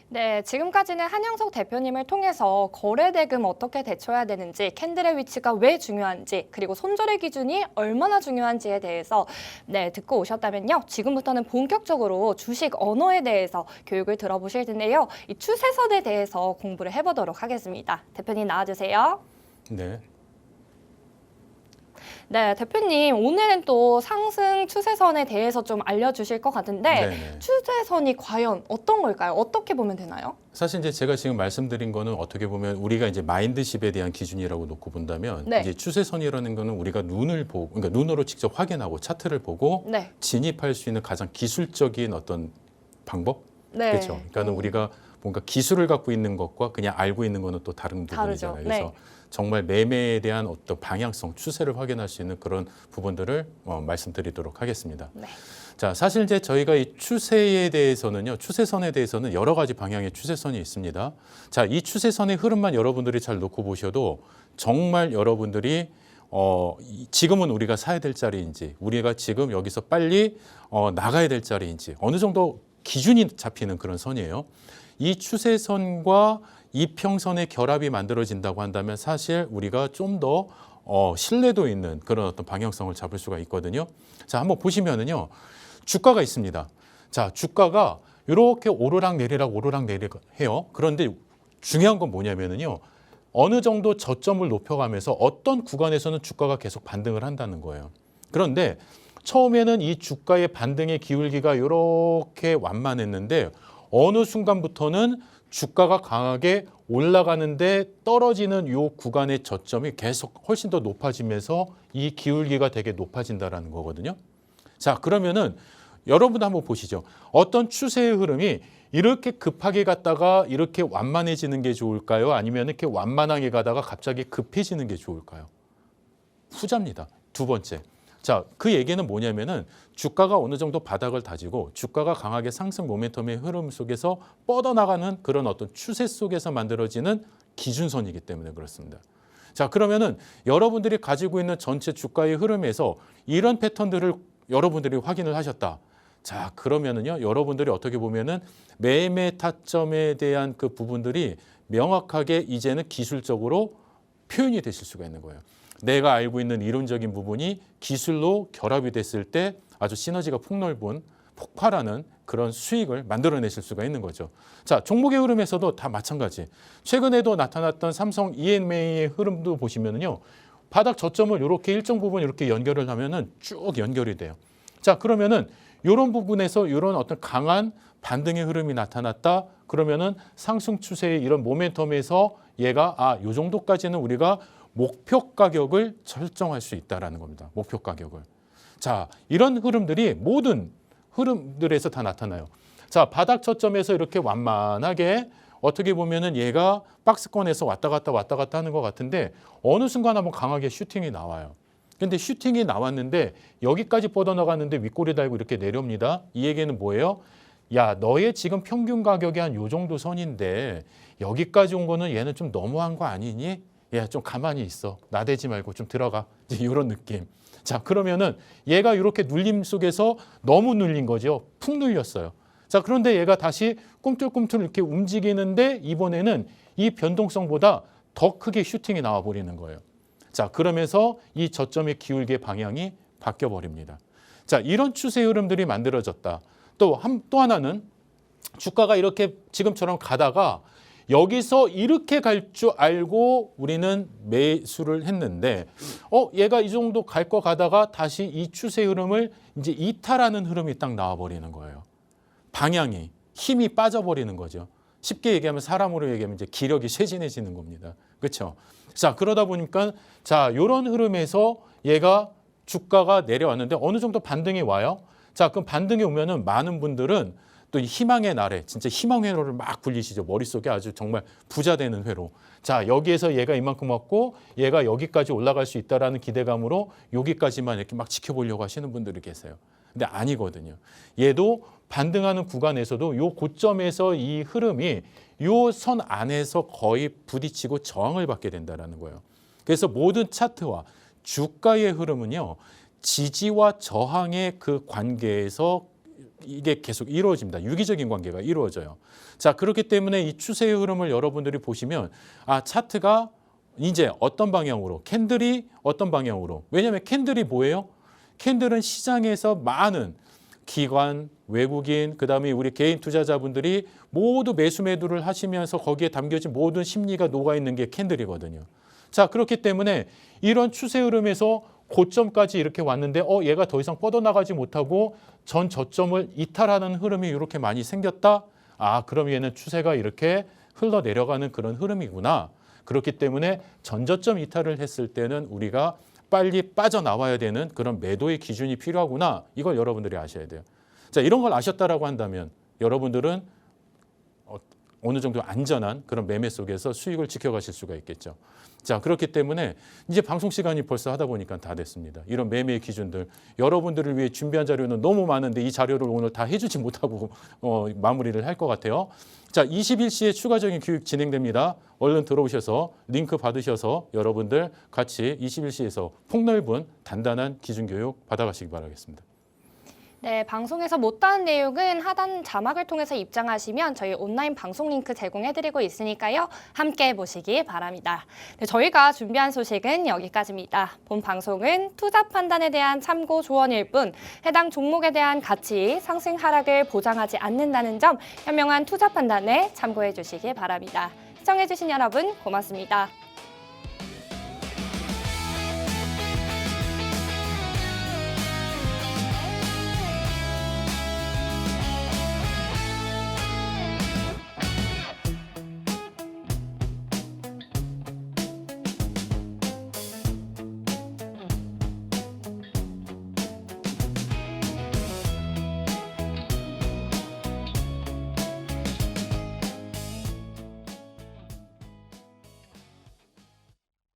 네, 지금까지는 한영석 대표님을 통해서 거래 대금 어떻게 대처해야 되는지, 캔들의 위치가 왜 중요한지, 그리고 손절의 기준이 얼마나 중요한지에 대해서 듣고 오셨다면요. 지금부터는 본격적으로 주식 언어에 대해서 교육을 들어보실 텐데요. 이 추세선에 대해서 공부를 해보도록 하겠습니다. 대표님 나와주세요. 네. 네, 대표님 오늘은 또 상승 추세선에 대해서 좀 알려주실 것 같은데 네네. 추세선이 과연 어떤 걸까요? 어떻게 보면 되나요? 사실 이제 제가 지금 말씀드린 거는 어떻게 보면 우리가 이제 마인드십에 대한 기준이라고 놓고 본다면 네. 이제 추세선이라는 거는 우리가 눈을 보고 그러니까 눈으로 직접 확인하고 차트를 보고 네. 진입할 수 있는 가장 기술적인 어떤 방법? 네. 그렇죠. 그러니까는 우리가 뭔가 기술을 갖고 있는 것과 그냥 알고 있는 거는 또 다른 다르죠. 부분이잖아요. 그래서 정말 매매에 대한 어떤 방향성, 추세를 확인할 수 있는 그런 부분들을 말씀드리도록 하겠습니다. 네. 자, 사실 이제 저희가 이 추세에 대해서는요, 추세선에 대해서는 여러 가지 방향의 추세선이 있습니다. 자, 이 추세선의 흐름만 여러분들이 잘 놓고 보셔도 정말 여러분들이 지금은 우리가 사야 될 자리인지, 우리가 지금 여기서 빨리 나가야 될 자리인지 어느 정도 기준이 잡히는 그런 선이에요. 이 추세선과 이평선의 결합이 만들어진다고 한다면 사실 우리가 좀 더 신뢰도 있는 그런 어떤 방향성을 잡을 수가 있거든요. 자, 한번 보시면은요. 주가가 있습니다. 자, 주가가 이렇게 오르락 내리락 해요. 그런데 중요한 건 뭐냐면은요. 어느 정도 저점을 높여가면서 어떤 구간에서는 주가가 계속 반등을 한다는 거예요. 그런데 처음에는 이 주가의 반등의 기울기가 이렇게 완만했는데 어느 순간부터는 주가가 강하게 올라가는데 떨어지는 이 구간의 저점이 계속 훨씬 더 높아지면서 이 기울기가 되게 높아진다라는 거거든요. 자, 그러면은 여러분도 한번 보시죠. 어떤 추세의 흐름이 이렇게 급하게 갔다가 이렇게 완만해지는 게 좋을까요? 아니면 이렇게 완만하게 가다가 갑자기 급해지는 게 좋을까요? 후자입니다. 두 번째. 자, 그 얘기는 뭐냐면은 주가가 어느 정도 바닥을 다지고 주가가 강하게 상승 모멘텀의 흐름 속에서 뻗어나가는 그런 어떤 추세 속에서 만들어지는 기준선이기 때문에 그렇습니다. 자, 그러면은 여러분들이 가지고 있는 전체 주가의 흐름에서 이런 패턴들을 여러분들이 확인을 하셨다. 자, 그러면은요, 여러분들이 어떻게 보면은 매매 타점에 대한 그 부분들이 명확하게 이제는 기술적으로 표현이 되실 수가 있는 거예요. 내가 알고 있는 이론적인 부분이 기술로 결합이 됐을 때 아주 시너지가 폭넓은 폭발하는 그런 수익을 만들어내실 수가 있는 거죠. 자, 종목의 흐름에서도 다 마찬가지. 최근에도 나타났던 삼성 EMA의 흐름도 보시면은요, 바닥 저점을 이렇게 일정 부분 이렇게 연결을 하면은 쭉 연결이 돼요. 자, 그러면은 이런 부분에서 이런 어떤 강한 반등의 흐름이 나타났다. 그러면은 상승 추세의 이런 모멘텀에서 얘가 요 정도까지는 우리가 목표 가격을 설정할 수 있다라는 겁니다. 목표 가격을. 자, 이런 흐름들이 모든 흐름들에서 다 나타나요. 자, 바닥 저점에서 이렇게 완만하게 어떻게 보면은 얘가 박스권에서 왔다 갔다 하는 것 같은데 어느 순간 한번 강하게 슈팅이 나와요. 근데 슈팅이 나왔는데 여기까지 뻗어나갔는데 윗꼬리 달고 이렇게 내려옵니다. 이 얘기는 뭐예요? 야, 너의 지금 평균 가격이 한 요 정도 선인데 여기까지 온 거는 얘는 좀 너무한 거 아니니? 야, 좀 가만히 있어. 나대지 말고 좀 들어가. 이제 이런 느낌. 자, 그러면은 얘가 이렇게 눌림 속에서 너무 눌린 거죠. 푹 눌렸어요. 자, 그런데 얘가 다시 꿈틀꿈틀 이렇게 움직이는데 이번에는 이 변동성보다 더 크게 슈팅이 나와 버리는 거예요. 자, 그러면서 이 저점의 기울기의 방향이 바뀌어 버립니다. 자, 이런 추세 흐름들이 만들어졌다. 또 하나는 주가가 이렇게 지금처럼 가다가 여기서 이렇게 갈 줄 알고 우리는 매수를 했는데 얘가 이 정도 갈 거 가다가 다시 이 추세 흐름을 이제 이탈하는 흐름이 딱 나와 버리는 거예요. 방향이 힘이 빠져 버리는 거죠. 쉽게 얘기하면 사람으로 얘기하면 이제 기력이 쇠진해지는 겁니다. 그렇죠? 자, 그러다 보니까 자, 요런 흐름에서 얘가 주가가 내려왔는데 어느 정도 반등이 와요. 자, 그럼 반등이 오면은 많은 분들은 또 이 희망의 날에 진짜 희망 회로를 막 굴리시죠. 머릿속에 아주 정말 부자 되는 회로. 자, 여기에서 얘가 이만큼 왔고 얘가 여기까지 올라갈 수 있다라는 기대감으로 여기까지만 이렇게 막 지켜보려고 하시는 분들이 계세요. 근데 아니거든요. 얘도 반등하는 구간에서도 요 고점에서 이 흐름이 요 선 안에서 거의 부딪히고 저항을 받게 된다라는 거예요. 그래서 모든 차트와 주가의 흐름은요. 지지와 저항의 그 관계에서 이게 계속 이루어집니다. 유기적인 관계가 이루어져요. 자, 그렇기 때문에 이 추세의 흐름을 여러분들이 보시면 차트가 이제 어떤 방향으로, 캔들이 어떤 방향으로. 왜냐하면 캔들이 뭐예요? 캔들은 시장에서 많은 기관, 외국인, 그다음에 우리 개인 투자자분들이 모두 매수 매도를 하시면서 거기에 담겨진 모든 심리가 녹아있는 게 캔들이거든요. 자, 그렇기 때문에 이런 추세 흐름에서 고점까지 이렇게 왔는데 얘가 더 이상 뻗어나가지 못하고 전 저점을 이탈하는 흐름이 이렇게 많이 생겼다. 그럼 얘는 추세가 이렇게 흘러내려가는 그런 흐름이구나. 그렇기 때문에 전저점 이탈을 했을 때는 우리가 빨리 빠져나와야 되는 그런 매도의 기준이 필요하구나. 이걸 여러분들이 아셔야 돼요. 자, 이런 걸 아셨다라고 한다면 여러분들은 어느 정도 안전한 그런 매매 속에서 수익을 지켜가실 수가 있겠죠. 자, 그렇기 때문에 이제 방송 시간이 벌써 하다 보니까 다 됐습니다. 이런 매매의 기준들 여러분들을 위해 준비한 자료는 너무 많은데 이 자료를 오늘 다 해주지 못하고 마무리를 할 것 같아요. 자, 21시에 추가적인 교육 진행됩니다. 얼른 들어오셔서 링크 받으셔서 여러분들 같이 21시에서 폭넓은 단단한 기준 교육 받아가시기 바라겠습니다. 네, 방송에서 못다한 내용은 하단 자막을 통해서 입장하시면 저희 온라인 방송 링크 제공해드리고 있으니까요. 함께 보시기 바랍니다. 네, 저희가 준비한 소식은 여기까지입니다. 본 방송은 투자 판단에 대한 참고 조언일 뿐 해당 종목에 대한 가치, 상승 하락을 보장하지 않는다는 점 현명한 투자 판단에 참고해 주시기 바랍니다. 시청해주신 여러분 고맙습니다.